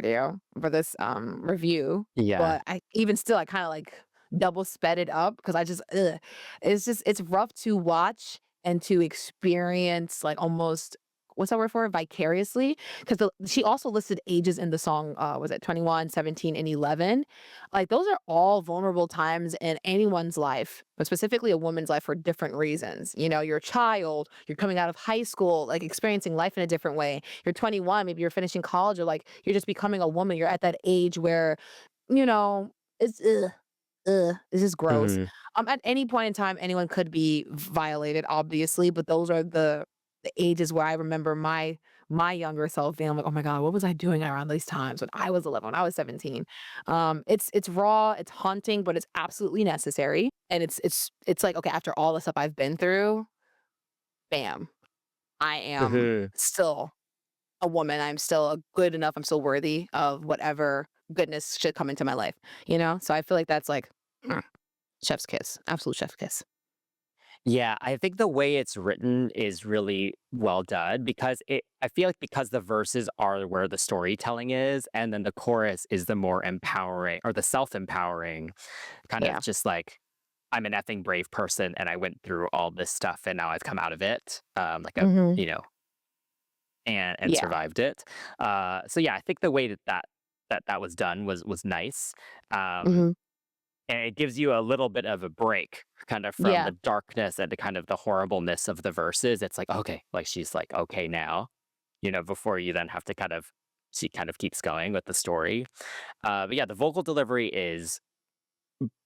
review, Yeah. but I even still, I kinda, like, double sped it up because I just ugh. It's rough to watch and to experience, like, almost what's that word for it? Vicariously, 'cause she also listed ages in the song, was it 21, 17, and 11? Like, those are all vulnerable times in anyone's life, but specifically a woman's life for different reasons. You're a child, you're coming out of high school, like, experiencing life in a different way. You're 21, maybe you're finishing college, or, like, you're just becoming a woman. You're at that age where, you know, it's this is gross. Mhm. At any point in time, anyone could be violated, obviously, but those are the ages where I remember my younger self being like, "Oh my god, what was I doing around these times when I was 11, when I was 17?" It's raw, it's haunting, but it's absolutely necessary, and it's like, okay, after all the stuff I've been through, bam, I am Mhm. still a woman. I'm still good enough. I'm still worthy of whatever goodness should come into my life, So I feel like that's like mm, chef's kiss, absolute chef's kiss. Yeah, I think the way it's written is really well done because I feel like because the verses are where the storytelling is, and then the chorus is the more empowering or the self-empowering kind of Yeah. just like I'm an effing brave person and I went through all this stuff and now I've come out of it. Mhm. You know, and Yeah. survived it. So yeah, I think the way that was done was nice. Um, Mhm. and it gives you a little bit of a break kind of from Yeah. the darkness and the kind of the horribleness of the verses. It's like, okay, like she's like, okay now, before you then have to she kind of keeps going with the story. But yeah, the vocal delivery is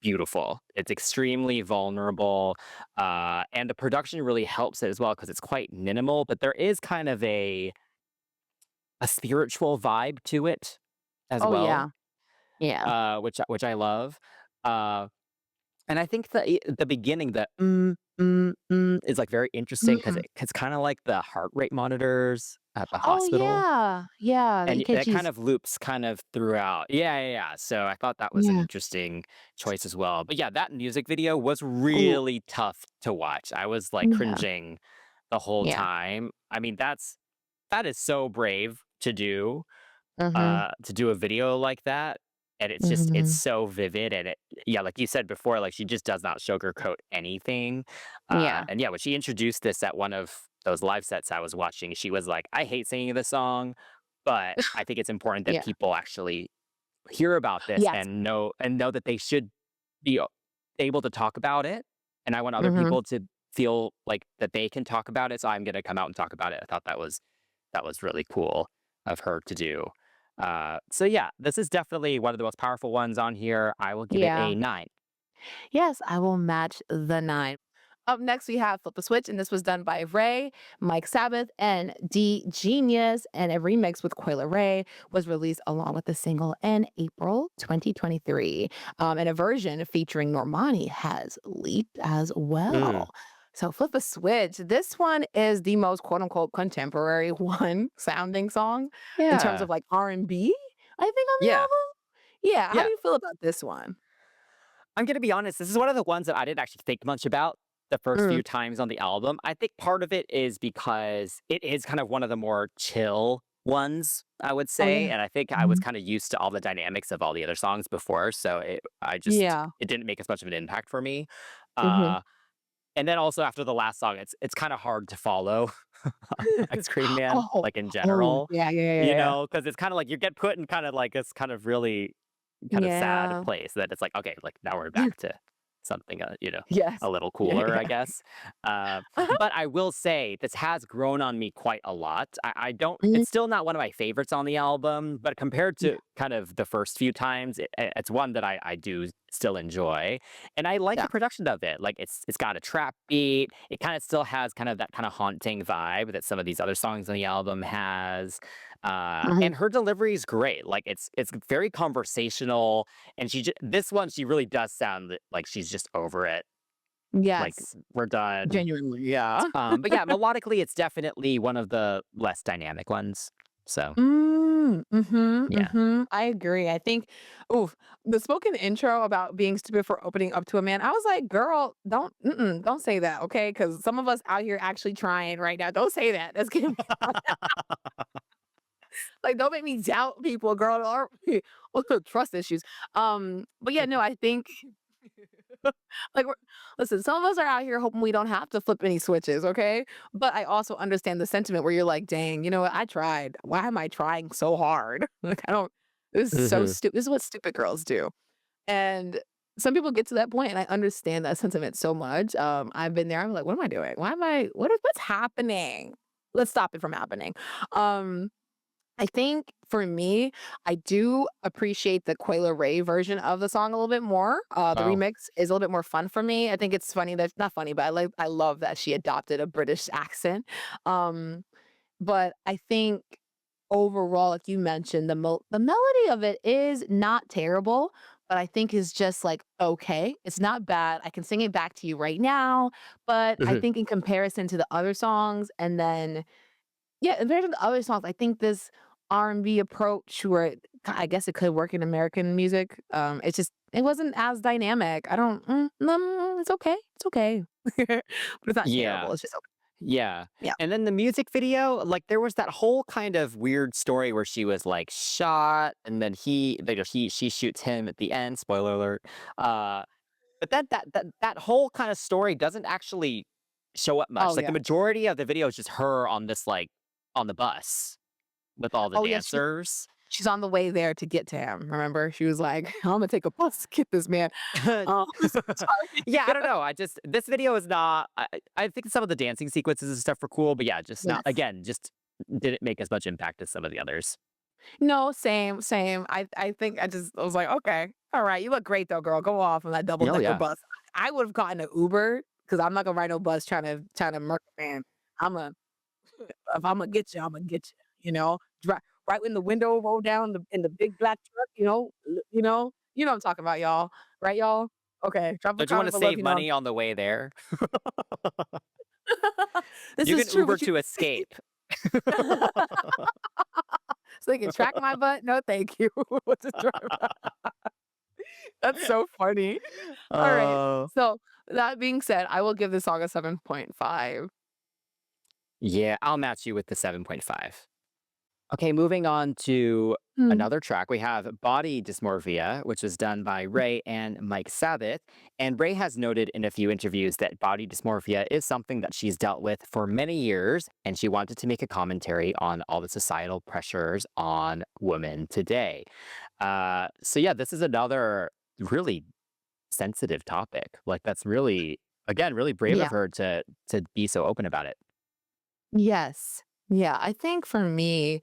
beautiful. It's extremely vulnerable. And the production really helps it as well because it's quite minimal, but there is kind of a spiritual vibe to it as Oh, well, yeah. Yeah. which I love. Uh, and I think the beginning, is like very interesting because Mm. it's kind of like the heart rate monitors at the Oh, hospital. yeah. Yeah, And because that kind she's of loops kind of throughout. Yeah, yeah, yeah. So I thought that was an yeah. interesting choice as well. But yeah, that music video was Ooh, really tough to watch. I was like yeah. cringing the whole Yeah. time. I mean, that is so brave Mhm. to do a video like that. And it's Mhm. so vivid and yeah, like you said before, like she just does not sugarcoat anything. Yeah. And yeah, when she introduced this at one of those live sets I was watching, she was like, I hate singing this song, but I think it's important that Yeah. people actually hear about this Yes. and know that they should be able to talk about it. And I want other Mhm. people to feel like that they can talk about it. So I'm gonna come out and talk about it. I thought that was really cool of her to do. So yeah, this is definitely one of the most powerful ones on here. I will give it Yeah. a 9. Yes, I will match the 9. Up next, we have Flip a Switch, and this was done by Ray, Mike Sabbath, and D Genius. And a remix with Coil Ray was released along with the single in April 2023. And a version featuring Normani has leaked as Mm, well. So, Flip a Switch, this one is the most quote unquote contemporary one sounding song in terms yeah, of like R&B, I think, on the yeah, album. Yeah. How do yeah. you feel about this one? I'm gonna be honest. This is one of the ones that I didn't actually think much about the first Mm. few times on the album. I think part of it is because it is kind of one of the more chill ones, I would Oh, say, yeah. and I think I was Mhm. kind of used to all the dynamics of all the other songs before, so Yeah. it didn't make as much of an impact for me. Mhm. Uh, and then also after the last song, it's kind of hard to follow Ice Cream Man, Oh, like in oh, general, yeah, yeah, yeah, yeah. because it's kind of like you get put in kind of like this kind of really kind of sad Yeah. place that it's like, okay, like now we're back to something, Yes. a little Yeah, cooler, I yeah. guess. Uh, Uh-huh. but I will say this has grown on me quite a lot. I don't, Mhm. it's still not one of my favorites on the album, but compared Yeah, to kind of the first few times, it's one that I do still enjoy. And I like yeah. the production of it. Like it's got a trap beat. It kind of still has kind of that kind of haunting vibe that some of these other songs on the album has. Mhm. And her delivery is great. Like it's very conversational, and this one she really does sound like she's just over it. Like Yes. we're done. Genuinely, yeah. But yeah, melodically, it's definitely one of the less dynamic ones. So Mhm, yeah. mhm. I agree. I think oof, the spoken intro about being stupid for opening up to a man, I was like, "Girl, don't say that, okay? Because some of us out here actually trying right now. Don't say that. That's getting like, don't make me doubt people, girl, or also trust issues." But yeah, no, I think like, listen, some of us are out here hoping we don't have to flip any switches, okay? But I also understand the sentiment where you're like, dang, you know what? I tried. Why am I trying so hard? Like, I don't, this is so Hmm. stupid. This is what stupid girls do. And some people get to that point, and I understand that sentiment so much. I've been there. I'm like, what am I doing? Why am I, what's happening? Let's stop it from happening. Um, I think for me, I do appreciate the Quayle Ray version of the song a little bit more. The Oh. remix is a little bit more fun for me. I think it's funny that not funny, but I love that she adopted a British accent. Um, but I think overall, like you mentioned, the melody of it is not terrible, but I think is just like okay. It's not bad. I can sing it back to you right now, but I Hmm. think in comparison to the other songs, and then yeah, compared to the other songs, I think this R&B approach where I guess it could work in American music, it's just it wasn't as dynamic. I don't no, it's okay. It's okay. But it's not Yeah. terrible. It's just okay. Yeah. Yeah. And then the music video, like there was that whole kind of weird story where she was like shot, and then she shoots him at the end. Spoiler alert. Uh, But that whole kinda story doesn't actually show up much, Oh, like, the yeah. majority of the video is just her on this, like on the bus with all the Oh, yeah, she dancers. she's on the way there to get to him. Remember, she was like, "I'm gonna take a bus to get this man." Sorry. Yeah, I don't know. I just this video is not. I think some of the dancing sequences and stuff were cool, but yeah, just not. Yes. Again, just didn't make as much impact as some of the others. No, same, same. I think I was like, "Okay, all right, you look great though, girl. Go off on that double Oh decker yeah. bus." I would have gotten an Uber because I'm not gonna ride no bus trying to murk a man. I'm a if Imma get you, Imma get you. You know, right when the window roll down in the big black truck. You know what I'm talking about, y'all. Right, y'all? Okay, drop a Don't you want comment to below if save you know. money on the way there? This You is can true, Uber but you to escape. so they can track my butt? No, thank you. Just drive. That's so funny. All right. Oh. So that being said, I will give this song a 7.5. Yeah, I'll match you with the 7.5. Okay, moving on to Hmm. another track. We have Body Dysmorphia, which was done by Ray and Mike Sabbath. And Ray has noted in a few interviews that body dysmorphia is something that she's dealt with for many years, and she wanted to make a commentary on all the societal pressures on women today. So yeah, this is another really sensitive topic. Like that's really, again, really brave of Yeah. her to be so open about it. Yes. Yeah. I think for me,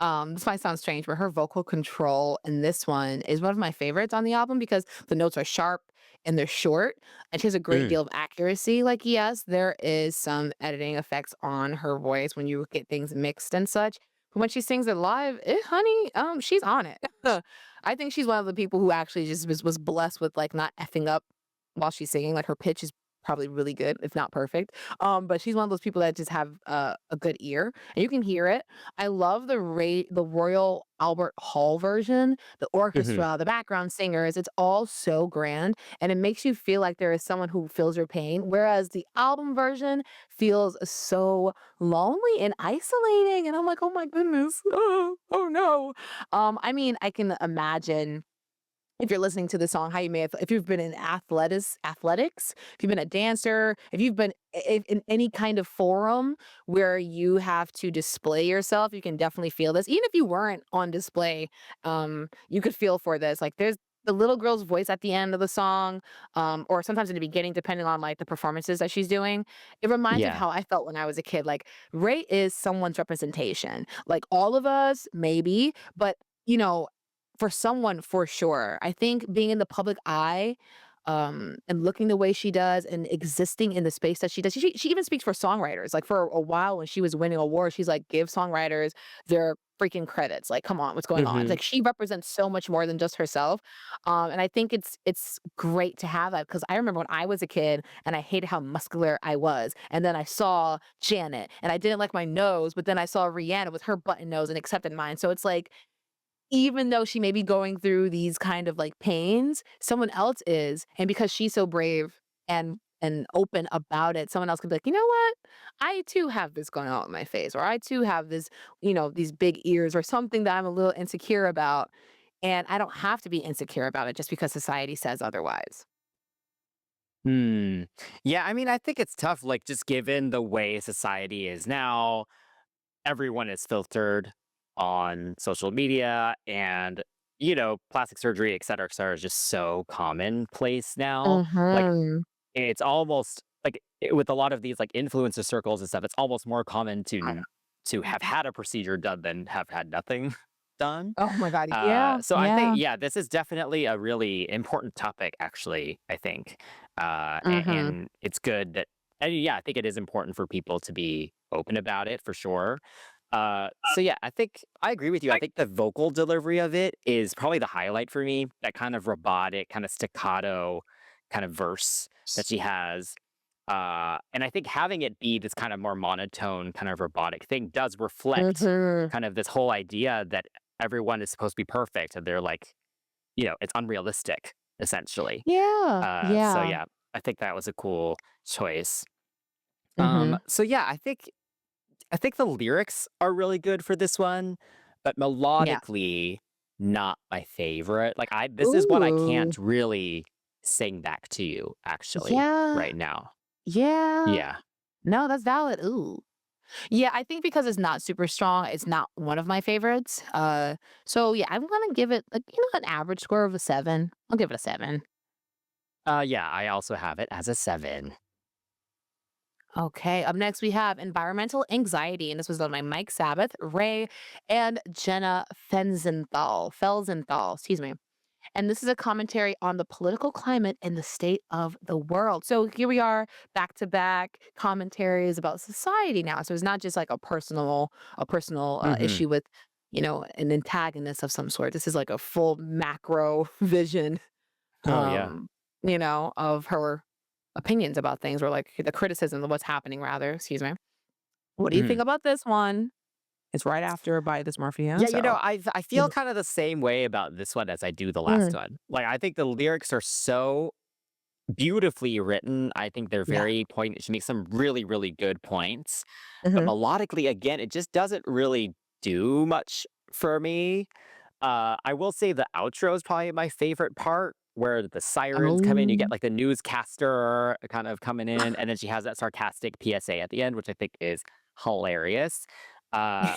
this might sound strange, but her vocal control in this one is one of my favorites on the album because the notes are sharp and they're short, and she has a great Mm, deal of accuracy. Like, yes, there is some editing effects on her voice when you get things mixed and such. But when she sings it live, honey, she's on it. I think she's one of the people who actually just was blessed with like not effing up while she's singing. Like her pitch is probably really good, if not perfect. But she's one of those people that just have a good ear, and you can hear it. I love the Royal Albert Hall version, the mhm. orchestra, the background singers. It's all so grand, and it makes you feel like there is someone who feels your pain. Whereas the album version feels so lonely and isolating, and I'm like, oh my goodness, oh no. I mean, I can imagine if you're listening to the song, how you may have if you've been in athletics, if you've been a dancer, if you've been in any kind of forum where you have to display yourself, you can definitely feel this. Even if you weren't on display, you could feel for this. Like there's the little girl's voice at the end of the song, or sometimes in the beginning, depending on like the performances that she's doing. It reminds me of Yeah. how I felt when I was a kid. Like Ray is someone's representation. Like all of us, maybe, but you know, for someone, for sure. I think being in the public eye, and looking the way she does and existing in the space that she does. She even speaks for songwriters. Like for a while when she was winning awards, she's like, give songwriters their freaking credits. Like, come on, what's going on? It's Mhm. like she represents so much more than just herself. And I think it's great to have that because I remember when I was a kid and I hated how muscular I was. And then I saw Janet and I didn't like my nose, but then I saw Rihanna with her button nose and accepted mine. So it's like even though she may be going through these kind of, like, pains, someone else is, and because she's so brave and open about it, someone else could be like, "You know what? I too have this going on with my face," or, "I too have this, these big ears," or something that I'm a little insecure about, and I don't have to be insecure about it just because society says otherwise. Hmm. Yeah, I mean, I think it's tough, like, just given the way society is now, everyone is filtered on social media and, plastic surgery, et cetera, is just so commonplace now. Like, Mhm. it's almost like with a lot of these like influencer circles and stuff, it's almost more common to have had a procedure done than have had nothing done. Oh my god, yeah, So I think, yeah. yeah, this is definitely a really important topic, actually, I think. Mhm. And it's good that, and yeah, I think it is important for people to be open about it for sure. So yeah, I think I agree with you. I think the vocal delivery of it is probably the highlight for me. That kind of robotic, kind of staccato kind of verse that she has. And I think having it be this kind of more monotone, kind of robotic thing does reflect Mhm. kind of this whole idea that everyone is supposed to be perfect and they're like, it's unrealistic, essentially. Yeah, So yeah. yeah, I think that was a cool choice. Mhm. So yeah, I think the lyrics are really good for this one, but Yeah. melodically, not my favorite. Like this is one I Ooh. can't really sing back to you actually Yeah. right now. Yeah. Yeah. No, that's valid. Ooh. Yeah, I think because it's not super strong, it's not one of my favorites. So yeah, I'm gonna give it like an average score of a 7. I'll give it a 7. Yeah, I also have it as a 7. Okay, up next we have Environmental Anxiety, and this was done by Mike Sabbath, Ray, and Jenna Felsenthal, excuse me. And this is a commentary on the political climate and the state of the world. So here we are, back to back commentaries about society now. So it's not just like a personal Hmm. issue with, an antagonist of some sort. This is like a full macro vision, Oh, yeah. um, of her opinions about things, or like the criticism of what's happening, rather. Excuse me. What do you Mhm. think about this one? It's right after by Dysmorphia. Yeah, So, I feel kind of the same way about this one as I do the last mm, one. Like, I think the lyrics are so beautifully written. I think they're yeah. very poignant. She makes some really, really good points. But Hmm. melodically, again, it just doesn't really do much for me. I will say the outro is probably my favorite part, where the sirens come in. You get Oh. like the newscaster kind of coming in, and then she has that sarcastic PSA at the end, which I think is hilarious. Uh,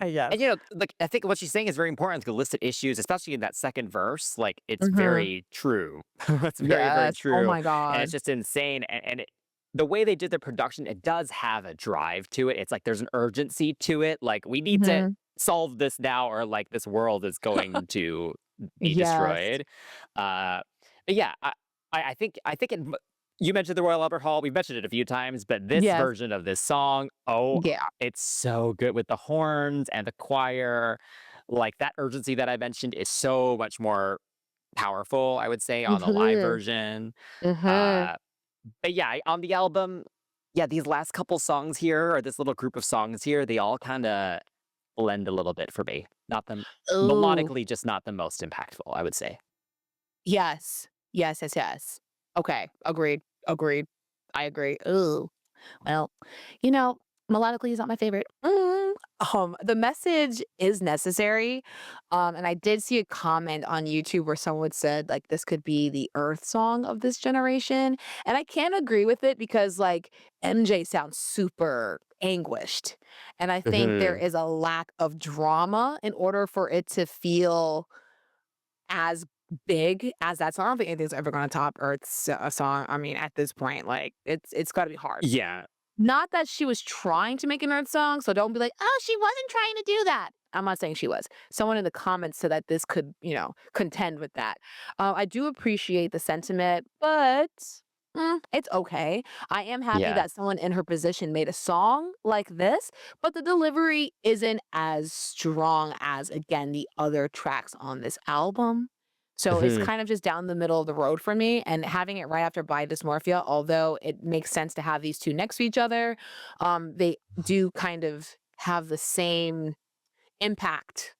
Yes. and like I think what she's saying is very important. Like illicit issues, especially in that second verse, like it's Mhm. very true. It's very, very Yes. Oh true, my and it's god. just insane. The way they did the production, it does have a drive to it. It's like there's an urgency to it. Like we need to Mhm. solve this now, or like this world is going to be Yes. destroyed. Uh, but yeah, I think you mentioned the Royal Albert Hall. We've mentioned it a few times, but this Yes. version of this song, oh, Yeah. it's so good with the horns and the choir. Like that urgency that I mentioned is so much more powerful, I would say, on the live Mhm. version. Mhm. Uh, but yeah, on the album, yeah, these last couple songs here, or this little group of songs here, they all kind of blend a little bit for me. Not the Ooh. melodically, just not the most impactful, I would say. Yes. Yes, yes, yes. Okay. Agreed. Agreed. I agree. Ooh. Well, you know, melodically is not my favorite. The message is necessary. And I did see a comment on YouTube where someone said like this could be the Earth song of this generation. And I can't agree with it because like MJ sounds super anguished. And I think there Hmm. is a lack of drama in order for it to feel as big as that song. I don't think anything's ever gonna top Earth's song. I mean, at this point, like it's gotta be hard. Yeah. Not that she was trying to make an Earth song, so don't be like, "Oh, she wasn't trying to do that." I'm not saying she was. Someone in the comments said that this could, contend with that. I do appreciate the sentiment, but it's okay. I am happy Yeah. that someone in her position made a song like this, but the delivery isn't as strong as, again, the other tracks on this album. So it's Hmm. kind of just down the middle of the road for me. And having it right after By Dysmorphia, although it makes sense to have these two next to each other, they do kind of have the same impact,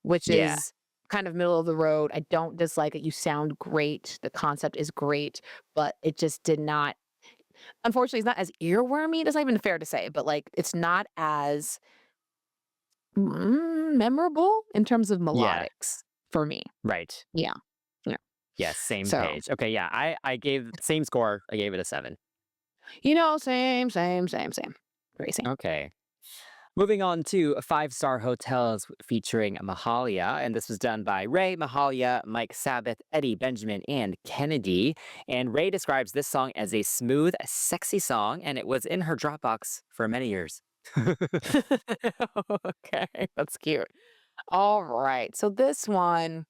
which Yeah. is kind of middle of the road. I don't dislike it. You sound great. The concept is great, but it just did not, unfortunately, it's not as earwormy. That's not even fair to say, but like it's not as memorable in terms of Yeah. melodics for me. Right. Yeah. Yeah. Yes. Same So, page. Okay. Yeah. I gave same score. I gave it a 7. same, same, same, same. Very same. Okay. Moving on to Five-Star Hotels featuring Mahalia, and this was done by Ray, Mahalia, Mike Sabbath, Eddie Benjamin, and Kennedy. And Ray describes this song as a smooth, sexy song, and it was in her Dropbox for many years. Okay, that's cute. All right. So this one,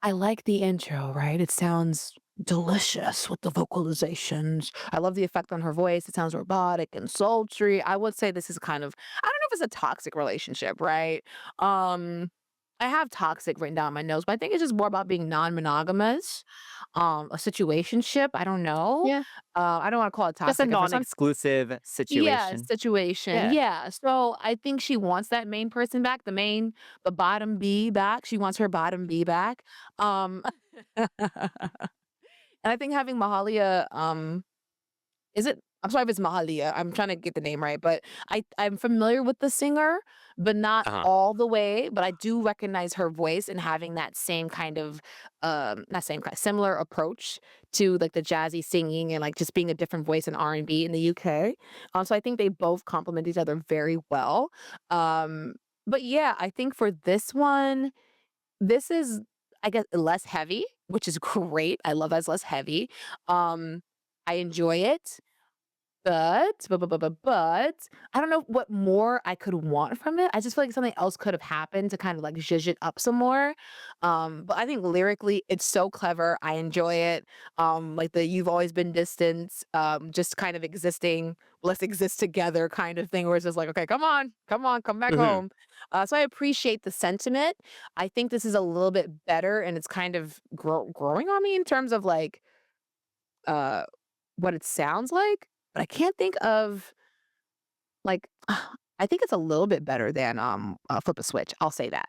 I like the intro, right? It sounds delicious with the vocalizations. I love the effect on her voice. It sounds robotic and sultry. I would say this is kind of, I don't know if it's a toxic relationship, right? Um I have toxic written down on my notes, but I think it's just more about being non-monogamous. A situationship, I don't know. Yeah. I don't want to call it Just a toxic. And for some non-exclusive yeah, situation. situation. Yeah. Yeah. So I think she wants that main person back, the bottom B back. She wants her bottom B back. And I think having Mahalia, is it? I'm sorry if it's Mahalia. I'm trying to get the name right, but I'm familiar with the singer, but not Uh-huh. all the way. But I do recognize her voice and having that same kind of not same kind, similar approach to like the jazzy singing and like just being a different voice in R&B in the UK. So I think they both complement each other very well. Um, but yeah, I think for this one, this is, I guess, less heavy, which is great. I love that it's less heavy. Um, I enjoy it. But I don't know what more I could want from it. I just feel like something else could have happened to kind of like zhuzh it up some more. But I think lyrically it's so clever. I enjoy it. Like the "You've Always Been Distance," just kind of existing, let's exist together kind of thing where it's just like, okay, come on, come back Mhm. home. So I appreciate the sentiment. I think this is a little bit better and it's kind of growing on me in terms of like uh what it sounds like, but I can't think of, like I think it's a little bit better than, Flip a Switch, I'll say that.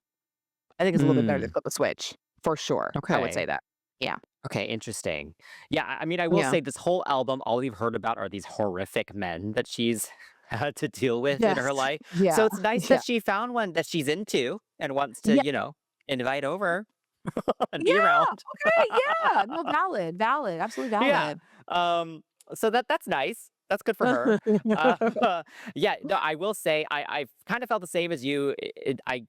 I think it's a little bit better than Mm. Flip a Switch, for sure, I would say Okay. that. Yeah. Okay, interesting. Yeah, I mean, I will Yeah. say this whole album, all we've heard about are these horrific men that she's had to deal with in her Yes. life. So Yeah. it's nice Yeah. that she found one that she's into and wants to, Yeah. invite over and be Yeah! around. Okay, yeah! No, valid, valid, absolutely Yeah. valid. Um, so that's nice. That's good for her. Uh, yeah, no, I will say I kind of felt the same as you. I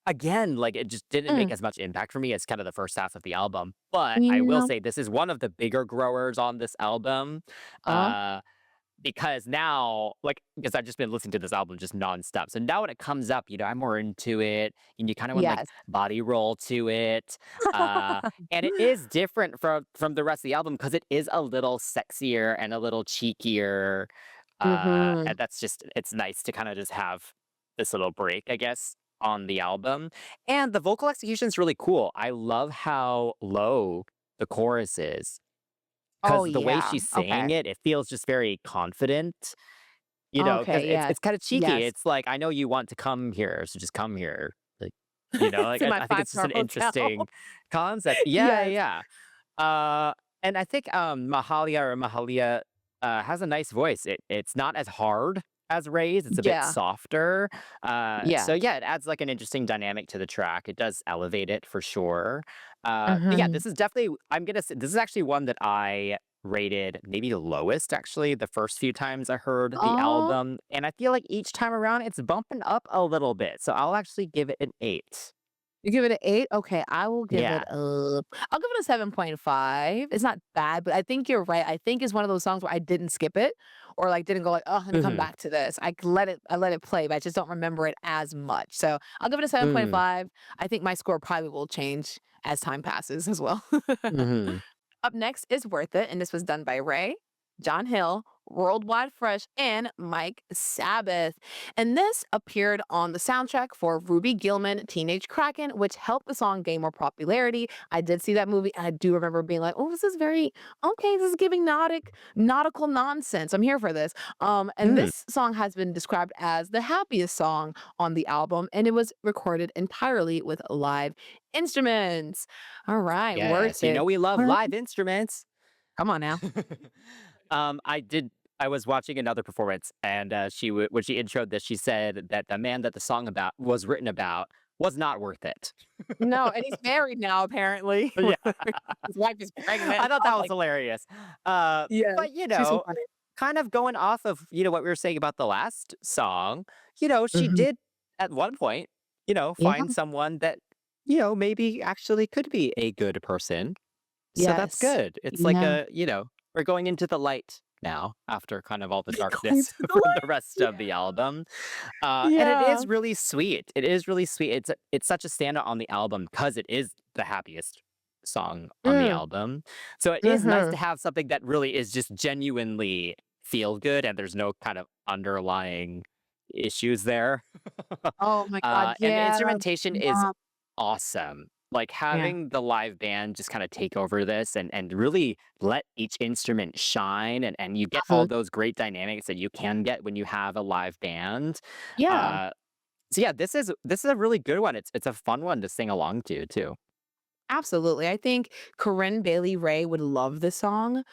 Again, like, it just didn't make Mm. as much impact for me as kind of the first half of the album, but I will Yeah. say this is one of the bigger growers on this album, Uh-huh. uh, because now, like, because I've just been listening to this album just nonstop, so now when it comes up, I'm more into it, and you kinda wanna, like, Yes. body roll to it, uh, and it is different from the rest of the album because it is a little sexier and a little cheekier, Mhm. and it's nice to kinda just have this little break, I guess, on the album, and the vocal execution is really cool. I love how low the chorus is Oh, because the way yeah. she's Okay. saying it, it feels just very confident, because Okay, it's yes. it's kinda cheeky. Yes. It's like, "I know you want to come here, so just come here." Like, like, To I my I think it's just five-star an hotel. interesting concept. Yeah, Yes. yeah. And I think, Mahalia or Mahalia, has a nice voice. It's not as hard as Ray's, it's a bit Yeah. softer. Yeah. So yeah, it adds, like, an interesting dynamic to the track. It does elevate it for sure. But yeah, Mhm. this is definitely I'm gonna say this is actually one that I rated maybe the lowest, actually, the first few times I heard the Oh, album, and I feel like each time around, it's bumping up a little bit, so I'll actually give it an 8. you give it an 8? Okay, I will give it Yeah. a I'll give it a 7.5. It's not bad, but I think you're right. I think it's one of those songs where I didn't skip it or, like, didn't go like, "Oh, let me come Mhm. back to this." I let it play, but I just don't remember it as much. So, I'll give it a Mm. 7.5. I think my score probably will change as time passes as well. Mhm. Up next is Worth It, and this was done by Ray, John Hill, Worldwide Fresh, and Mike Sabbath. And this appeared on the soundtrack for Ruby Gillman, Teenage Kraken, which helped the song gain more popularity. I did see that movie, and I do remember being like, "Oh, this is very okay. This is giving nautical nonsense. I'm here for this." And Mm. this song has been described as the happiest song on the album, and it was recorded entirely with live instruments. All right, Yes, Worth It. we love live instruments. Come on now. I did. I was watching another performance, and when she introed this, she said that the man that the song about was written about was not worth it. No, and he's married now apparently. Yeah, His wife is pregnant. I thought I was that was like, hilarious. "Yes, But she's so funny." kind of going off of what we were saying about the last song, she Mhm. did at one point, Yeah. find someone that maybe actually could be a good person. So that's Yes. good. It's like Yeah. we're going into the light now after kind of all the Going darkness to the for the light. rest of the album. And it Yeah. is really sweet. It is really sweet. It's such a standout on the album because it is the happiest song on the Mm. album. So it is nice to Mhm. have something that really is just genuinely feel good and there's no kind of underlying issues there. Oh my god, And the yeah, instrumentation is yeah. awesome. Like, Yeah. having the live band just kinda take over this and really let each instrument shine, and you get all Mhm. those great dynamics that you can get when you have a live band. Yeah. Uh, so yeah, this is a really good one. It's a fun one to sing along to, too. Absolutely. I think Corinne Bailey Rae would love this song.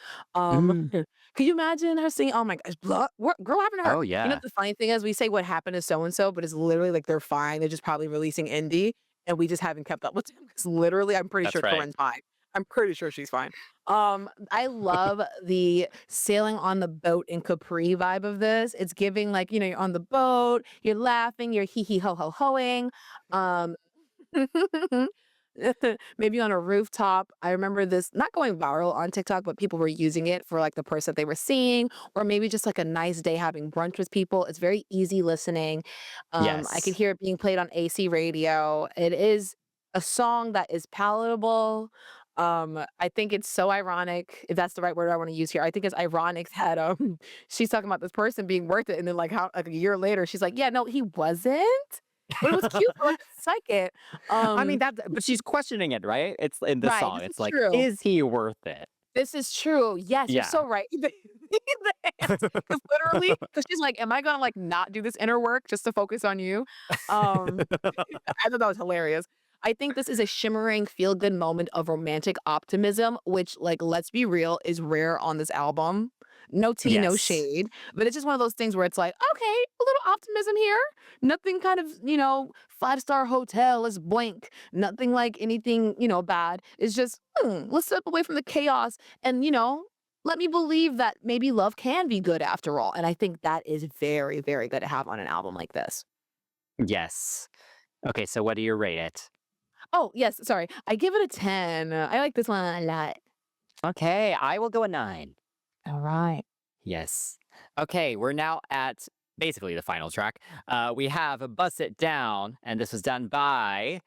Mm. Could you imagine her singing, "Oh my gosh, what girl happened to her?" Oh, You know, yeah. the funny thing is we say what happened to so and so, but it's literally like they're fine. They're just probably releasing indie, and we just haven't kept up with them because literally, I'm pretty That's sure right. Corinne's fine. I'm pretty sure she's fine. I love the sailing on the boat in Capri vibe of this. It's giving like, you know, you're on the boat, you're laughing, you're hee hee ho ho hoing. Um, Maybe on a rooftop. I remember this not going viral on TikTok, but people were using it for like the person that they were seeing, or maybe just like a nice day having brunch with people. It's very easy listening. I could Yes. hear it being played on AC radio. It is a song that is palatable. I think it's so ironic, if that's the right word I want to use here. I think it's ironic that she's talking about this person being worth it, and then like how like a year later, she's like, "Yeah, no, he wasn't." But it was cute for like a second. I mean, Um, but she's questioning it, right? It's in the right, song. this is It's like, true. is he worth it? This is true. Yes, you're Yeah. so right. Because literally, because she's like, "Am I gonna, like, not do this inner work just to focus on you?" Um, I thought that was hilarious. I think this is a shimmering feel-good moment of romantic optimism, which, like, let's be real, is rare on this album. No tea, no Yes. shade, but it's just one of those things where it's like, "Okay, a little optimism here." Nothing kind of, you know, five-star hotel is blank. Nothing like anything, you know, bad. It's just, let's step away from the chaos and, you know, let me believe that maybe love can be good after all." And I think that is very, very good to have on an album like this. Yes. Okay, so what do you rate it? Oh, yes, sorry. I give it a 10. I like this one a lot. Okay, I will go a 9. All right. Yes. Okay, we're now at basically the final track. We have Bust It Down, and this was done by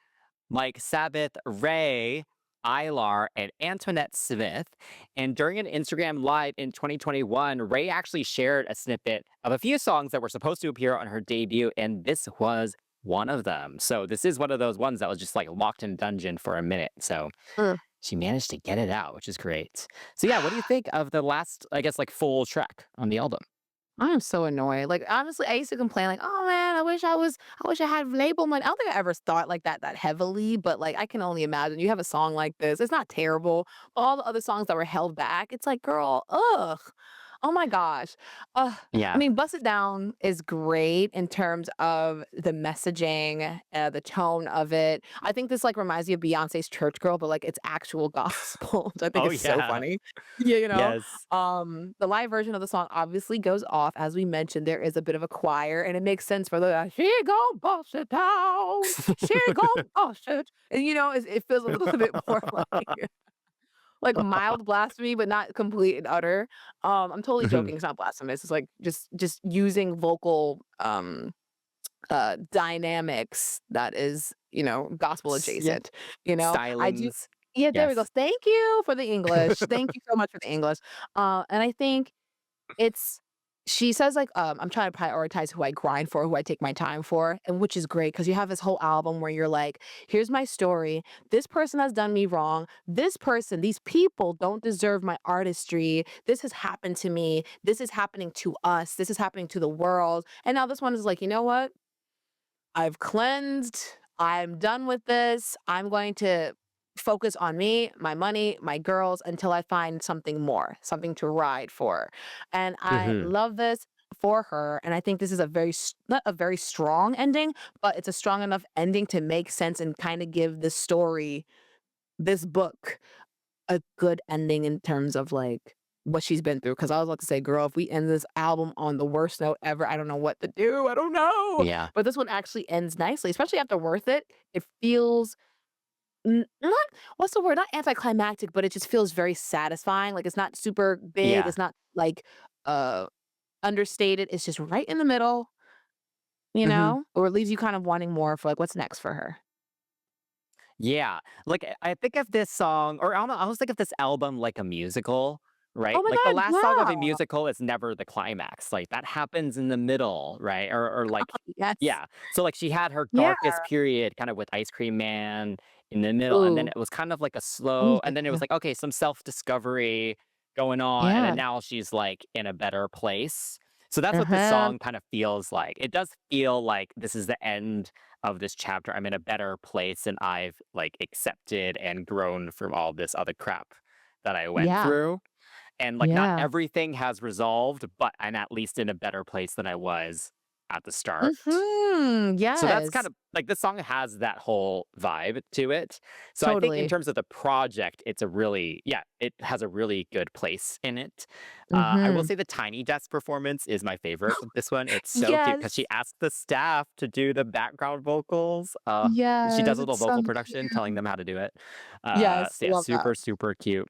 Mike Sabbath, Ray, Ilar, and Antoinette Smith. And during an Instagram Live in 2021, Ray actually shared a snippet of a few songs that were supposed to appear on her debut, and this was one of them. So this is one of those ones that was just like locked in a dungeon for a minute. So Mm. she managed to get it out, which is great. So yeah, what do you think of the last, I guess, like full track on the album? I am so annoyed. Like, honestly, I used to complain like, "Oh, man, I wish I had label money." I don't think I ever thought like that heavily, but, like, I can only imagine. You have a song like this, it's not terrible. All the other songs that were held back, it's like, "Girl, ugh." Oh my gosh. Ugh. I Yeah. mean, Bust It Down is great in terms of the messaging, the tone of it. I think this, like, reminds me of Beyonce's Church Girl, but, like, it's actual gospel, which I think Oh is so yeah. funny. Yeah, you know? Yes. The live version of the song obviously goes off. As we mentioned, there is a bit of a choir, and it makes sense for the "She gon' bust it down, she gon' bust it," and, you know, it feels a little bit more like mild blasphemy, but not complete and utter. I'm totally Mhm. joking, it's not blasphemous, it's like just using vocal, dynamics that is, you know, gospel Yeah. adjacent, you know? I do Stylings. Yeah, there we go. Yes. Thank you for the English. Thank you so much for the English. And I think it's she says, like, "I'm trying to prioritize who I grind for, who I take my time for," and which is great because you have this whole album where you're like, "Here's my story. This person has done me wrong. This person, these people don't deserve my artistry. This has happened to me. This is happening to us. This is happening to the world." And now this one is like, "You know what? I've cleansed. I'm done with this. I'm going to focus on me, my money, my girls until I find something more, something to ride for." And I Mhm. love this for her. And I think this is a not a very strong ending, but it's a strong enough ending to make sense and kind of give this story, this book, a good ending in terms of like what she's been through. Cause I was about to say, girl, if we end this album on the worst note ever, I don't know what to do. I don't know. Yeah. But this one actually ends nicely, especially after Worth It. It feels not, what's the word? Not anticlimactic, but it just feels very satisfying. Like it's not super big. Yeah. It's not like uh understated. It's just right in the middle, you Mhm. know, or it leaves you kind of wanting more for like what's next for her. Yeah. Like, I think of this song, or I almost think of this album like a musical, right? Oh my Like, the God. last song of a Yeah. musical is never the climax. Like, that happens in the middle, right? Or like, Yes. yeah. So, like, she had her Yeah. darkest period kind of with Ice Cream Man in the middle, and then Ooh. it was kind of like a Oh, slow, and then it was yeah. like, okay, some self discovery going on, and then Yeah. now she's like in a better place. So that's what this Uh-huh. song kind of feels like. It does feel like this is the end of this chapter. I'm in a better place and I've like accepted and grown from all this other crap that I went Yeah. through. And like not Yeah. everything has resolved, but I'm at least in a better place than I was at the start. So that's kind Yes. of like this song has that whole vibe to it. So I think in Totally. terms of the project, it's a really, yeah, it has a really good place in it. I will Mhm. say the Tiny Desk performance is my favorite with this one. It's so cute because Yes. she asked the staff to do the background vocals. She does Yes, a little it's so vocal production telling cute. them how to do it. Yes, So yeah, love that. super, super cute.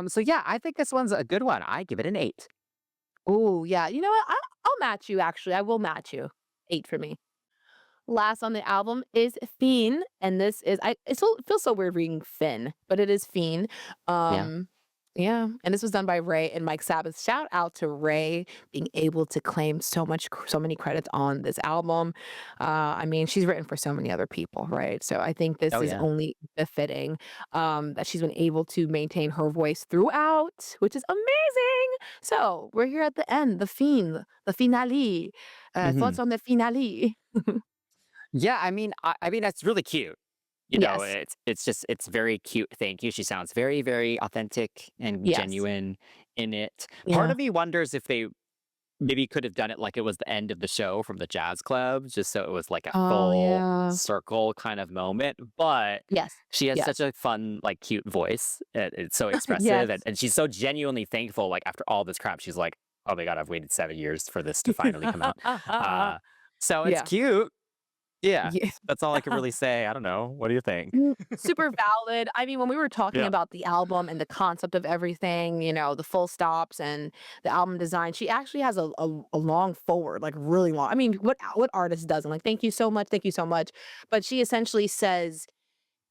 So yeah, I think this one's a good one. I give it an 8. Oh yeah. You know what? I'll match you, actually. I will match you. 8 for me. Last on the album is Fiend, and this is it feels so weird reading Finn, but it is Fiend. Yeah. Um, yeah, and this was done by Ray and Mike Sabbath. Shout out to Ray being able to claim so many credits on this album. I mean, she's written for so many other people, right? So I think this Oh is yeah. only befitting that she's been able to maintain her voice throughout, which is amazing. So we're here at the end, the Fiend, the finale. hmm Thoughts on the finale? Yeah, I mean that's really cute. You know, Yes. it's just it's very cute. Thank you. She sounds very, very authentic and Yes. genuine in it. Part Yeah. of me wonders if they maybe could have done it like it was the end of the show from the jazz club, just so it was like a Oh, full yeah. circle kind of moment. But Yes. she has such Yes. a fun, like cute voice. It's so expressive Yes. and she's so genuinely thankful. Like after all this crap, she's like, oh my God, I've waited 7 years for this to finally come out. Uh, so it's Yeah. cute. Yeah. Yeah. That's all I can really say. I don't know. What do you think? Super valid. I mean, when we were talking Yeah. about the album and the concept of everything, the full stops and the album design, she actually has a long forward, like really long. I mean, what artist doesn't? Like, thank you so much, thank you so much. But she essentially says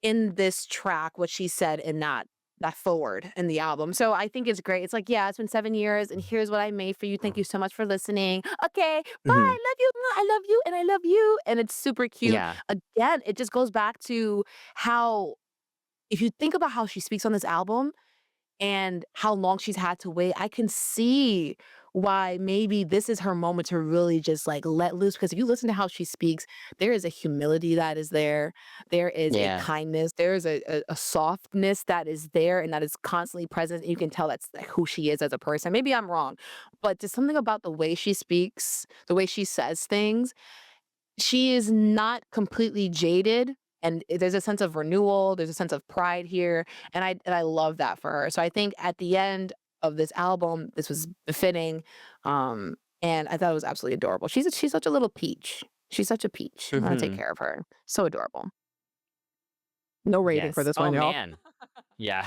in this track what she said in that forward in the album. So I think it's great. It's like, yeah, it's been 7 years and here's what I made for you. Thank you so much for listening. Okay, bye. Mhm. I love you. I love you and I love you. And it's super cute. Yeah. Again, it just goes back to how if you think about how she speaks on this album, and how long she's had to wait, I can see why maybe this is her moment to really just like let loose. Because if you listen to how she speaks, there is a humility that is there. There is a Yeah. kindness. There is a softness that is there and that is constantly present. You can tell that's like who she is as a person. Maybe I'm wrong, but just something about the way she speaks, the way she says things, she is not completely jaded, and there's a sense of renewal, there's a sense of pride here, and I love that for her. So I think at the end of this album, this was befitting, and I thought it was absolutely adorable. She's such a little peach. She's such a peach. I wanna take Mhm. care of her. So adorable. No rating for Yes. this Oh, one, y'all. man. Yeah.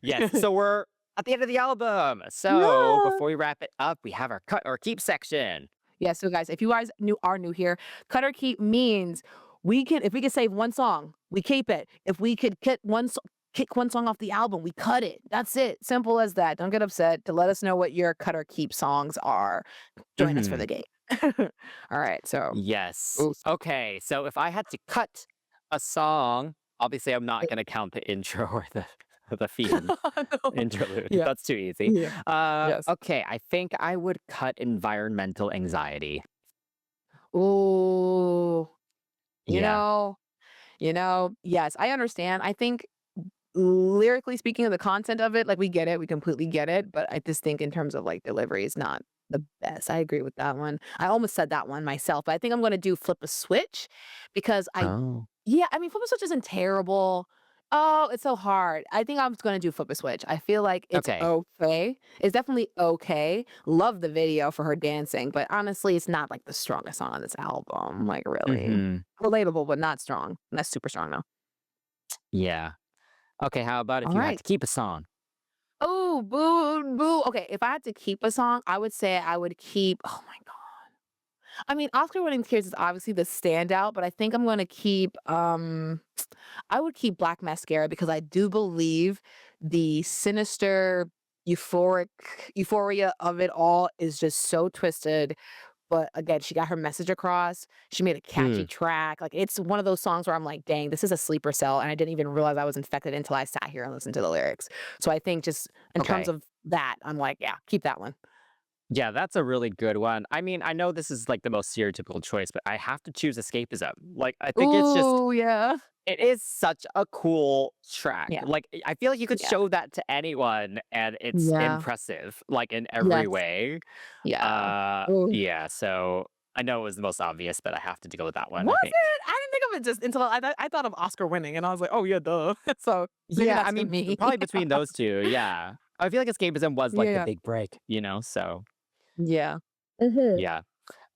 Yes. So we're at the end of the album. So Yeah. before we wrap it up, we have our cut or keep section. Yeah, so guys, if you guys are new here, cut or keep means if we could save one song, we keep it. If we could kick one song off the album, we cut it. That's it. Simple as that. Don't get upset to let us know what your cut or keep songs are. Join us for the Mhm. game. All right. So, Yes. oof. Okay. So if I had to cut a song, obviously I'm not going to count the intro or the theme No. interlude. Yeah. That's too easy. Yeah. Yes. Okay. I think I would cut environmental anxiety. Ooh. You Yeah. know, yes, I understand. I think lyrically speaking of the content of it, like, we get it, we completely get it, but I just think in terms of, like, delivery is not the best. I agree with that one. I almost said that one myself, but I think I'm gonna do Flip a Switch because Oh. I mean, Flip a Switch isn't terrible. Oh, it's so hard. I think I'm just gonna do Flip a Switch. I feel like it's Okay. okay. It's definitely okay. Love the video for her dancing, but honestly, it's not, like, the strongest song on this album, like, really. hmm Relatable, but not strong. Not super strong, though. Yeah. Okay. How about if you had Alright. to keep a song? Oh, boo, boo. Okay, if I had to keep a song, I would say I would keep oh my god. I mean, Oscar winning Tears is obviously the standout, but I think I'm gonna keep, I would keep Black Mascara because I do believe the sinister, euphoric euphoria of it all is just so twisted. But again, she got her message across. She made a catchy Mm, track. Like it's one of those songs where I'm like, dang, this is a sleeper cell. And I didn't even realize I was infected until I sat here and listened to the lyrics. So I think just in terms okay. of that, I'm like, yeah, keep that one. Yeah, that's a really good one. I mean, I know this is like the most stereotypical choice, but I have to choose Escapism. Like, I think it's just, Ooh, yeah. it is such a cool track. Yeah. Like, I feel like you could Yeah. show that to anyone and it's Yeah. impressive, like in every Yes. way. Yeah. Ooh. Yeah, so I know it was the most obvious, but I have to go with that one, I Was think. it? I didn't think of it just until I thought of Oscar winning, and I was like, "Oh, yeah, duh." So, maybe Yeah, I that's for mean, me. probably between those two, yeah. I feel like Escapism was like the Yeah. big break, so Yeah. Mhm. yeah.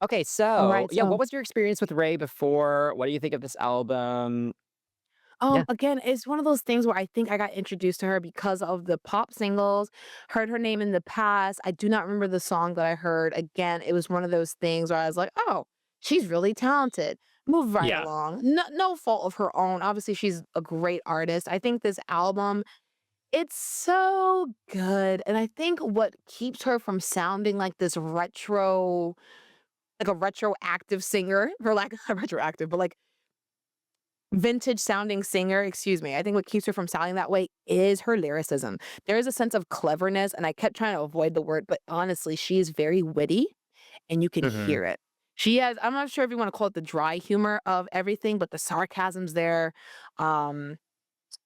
Okay, so Alright, yeah, what so was your experience with Ray before? What do you think of this album? Yeah. Again, it's one of those things where I think I got introduced to her because of the pop singles, heard her name in the past. I do not remember the song that I heard. Again, it was one of those things where I was like, "Oh, she's really talented." Move right Yeah. along. No fault of her own. Obviously, she's a great artist. I think this album, it's so good, and I think what keeps her from sounding like this retro like a retroactive singer, for lack of retroactive, but like vintage sounding singer, excuse me. I think what keeps her from sounding that way is her lyricism. There is a sense of cleverness, and I kept trying to avoid the word, but honestly, she is very witty and you can Mhm. hear it. She has, I'm not sure if you want to call it the dry humor of everything, but the sarcasm's there. Um,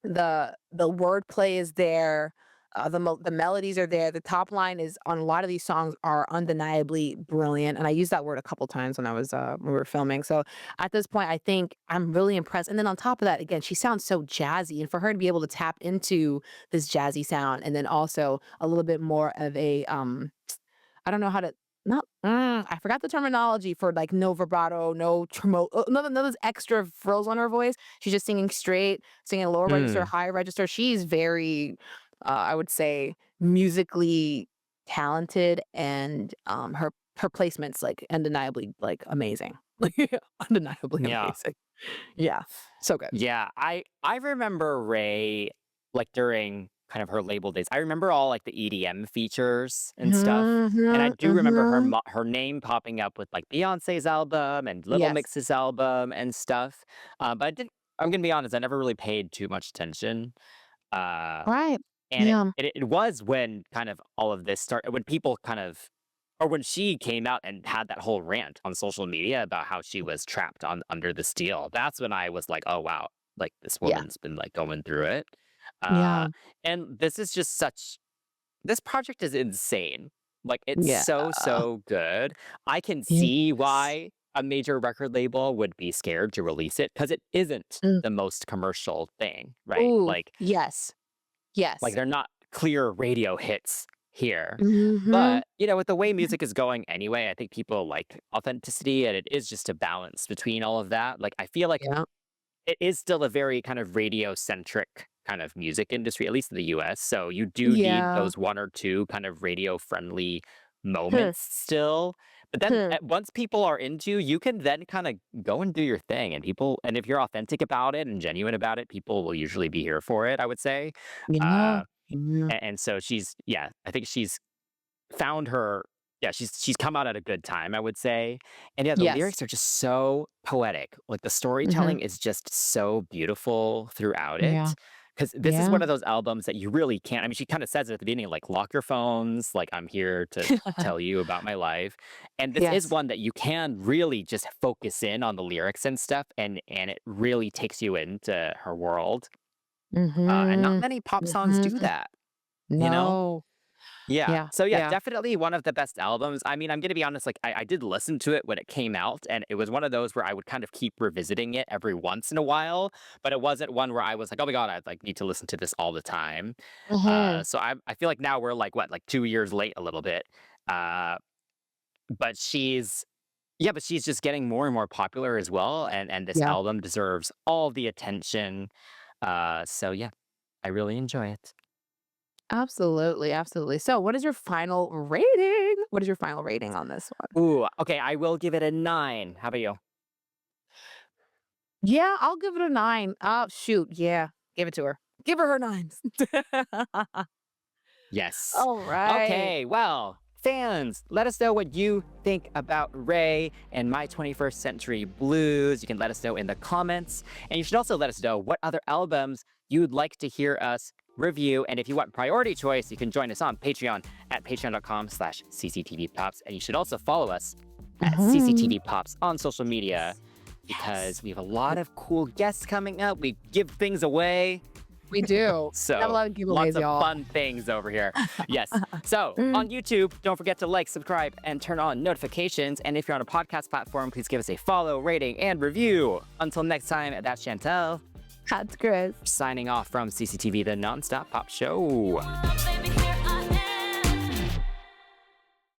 the wordplay is there, the melodies are there, the top line is on a lot of these songs are undeniably brilliant, and I used that word a couple times when I was, when we were filming, so at this point, I think I'm really impressed, and then on top of that, again, she sounds so jazzy, and for her to be able to tap into this jazzy sound, and then also a little bit more of a, I don't know how to not I forgot the terminology for, like, no vibrato, no none of those extra frills on her voice. She's just singing straight, singing lower register, Mm. higher register. She's very, I would say, musically talented, and, her placement's, like, undeniably, like, amazing. Like, undeniably Yeah. amazing. Yeah, so good. Yeah, I remember Ray, like, during kind of her label days. I remember all, like, the EDM features and stuff, and I Mhm, do remember mhm. her name popping up with, like, Beyoncé's album and Little Yes. Mix's album and stuff, but I'm gonna be honest, I never really paid too much attention, uh, Right. and Yeah. it was when kind of all of this started when people kind of or when she came out and had that whole rant on social media about how she was trapped on under the steel, that's when I was like, "Oh, wow, like, this Yeah. woman's been, like, going through it." Uh, Yeah. and this is just such this project is insane. Like, it's Yeah. so, so good. I can see Yes. why a major record label would be scared to release it because it isn't Mm. the most commercial thing, right? Ooh, yes. Like, Yes. they're not clear radio hits here. Mhm. But, with the way music is going anyway, I think people like authenticity, and it is just a balance between all of that. Like, I feel like Yeah. it is still a very kind of radio-centric kind of music industry, at least in the US, so you do need Yeah. those 1 or 2 kind of radio-friendly Hmm, moments still, but then, hmm. once people are into, you can then kinda go and do your thing, and if you're authentic about it and genuine about it, people will usually be here for it, I would say, Yeah. uh, Yeah. and so I think she's found her she's come out at a good time, I would say. And yeah, the Yes. lyrics are just so poetic. Like the Mhm. storytelling is just so beautiful throughout Yeah. it. Because this is Yeah. one of those albums that you really can't. I mean, she kind of says it at the beginning, like, lock your phones, like, I'm here to tell you about my life. And this is Yes. one that you can really just focus in on the lyrics and stuff, and it really takes you into her world. And not Mhm. many pop songs do Mhm. that, you know? No. Yeah. Yeah. So yeah, Yeah. definitely one of the best albums. I mean, I'm gonna be honest, like I did listen to it when it came out, and it was one of those where I would kind of keep revisiting it every once in a while, but it wasn't one where I was like, oh my God, I like need to listen to this all the time. Mhm. So I feel like now we're like what, like 2 years late a little bit. Uh, but she's just getting more and more popular as well, and this Yeah. album deserves all the attention. So yeah, I really enjoy it. Absolutely, absolutely. So, what is your final rating? What is your final rating on this one? Ooh, okay, I will give it a 9. How about you? Yeah, I'll give it a 9. Oh, shoot, yeah. Give it to her. Give her 9s. Yes. Alright. Okay, well, fans, let us know what you think about Ray and My 21st Century Blues. You can let us know in the comments. And you should also let us know what other albums you'd like to hear us review. And if you want priority choice, you can join us on Patreon at patreon.com/cctvpops. And you should also follow us at CCTV Pops on social media because we have a lot of cool guests coming up. We give things away. We do. So We have a lot of giveaways, lots of y'all. fun things over here. Yes. So on YouTube, don't forget to like, subscribe, and turn on notifications. And if you're on a podcast platform, please give us a follow, rating, and review. Until next time, that's Chantel That's Chris. signing off from CCTV, the Nonstop Pop Show.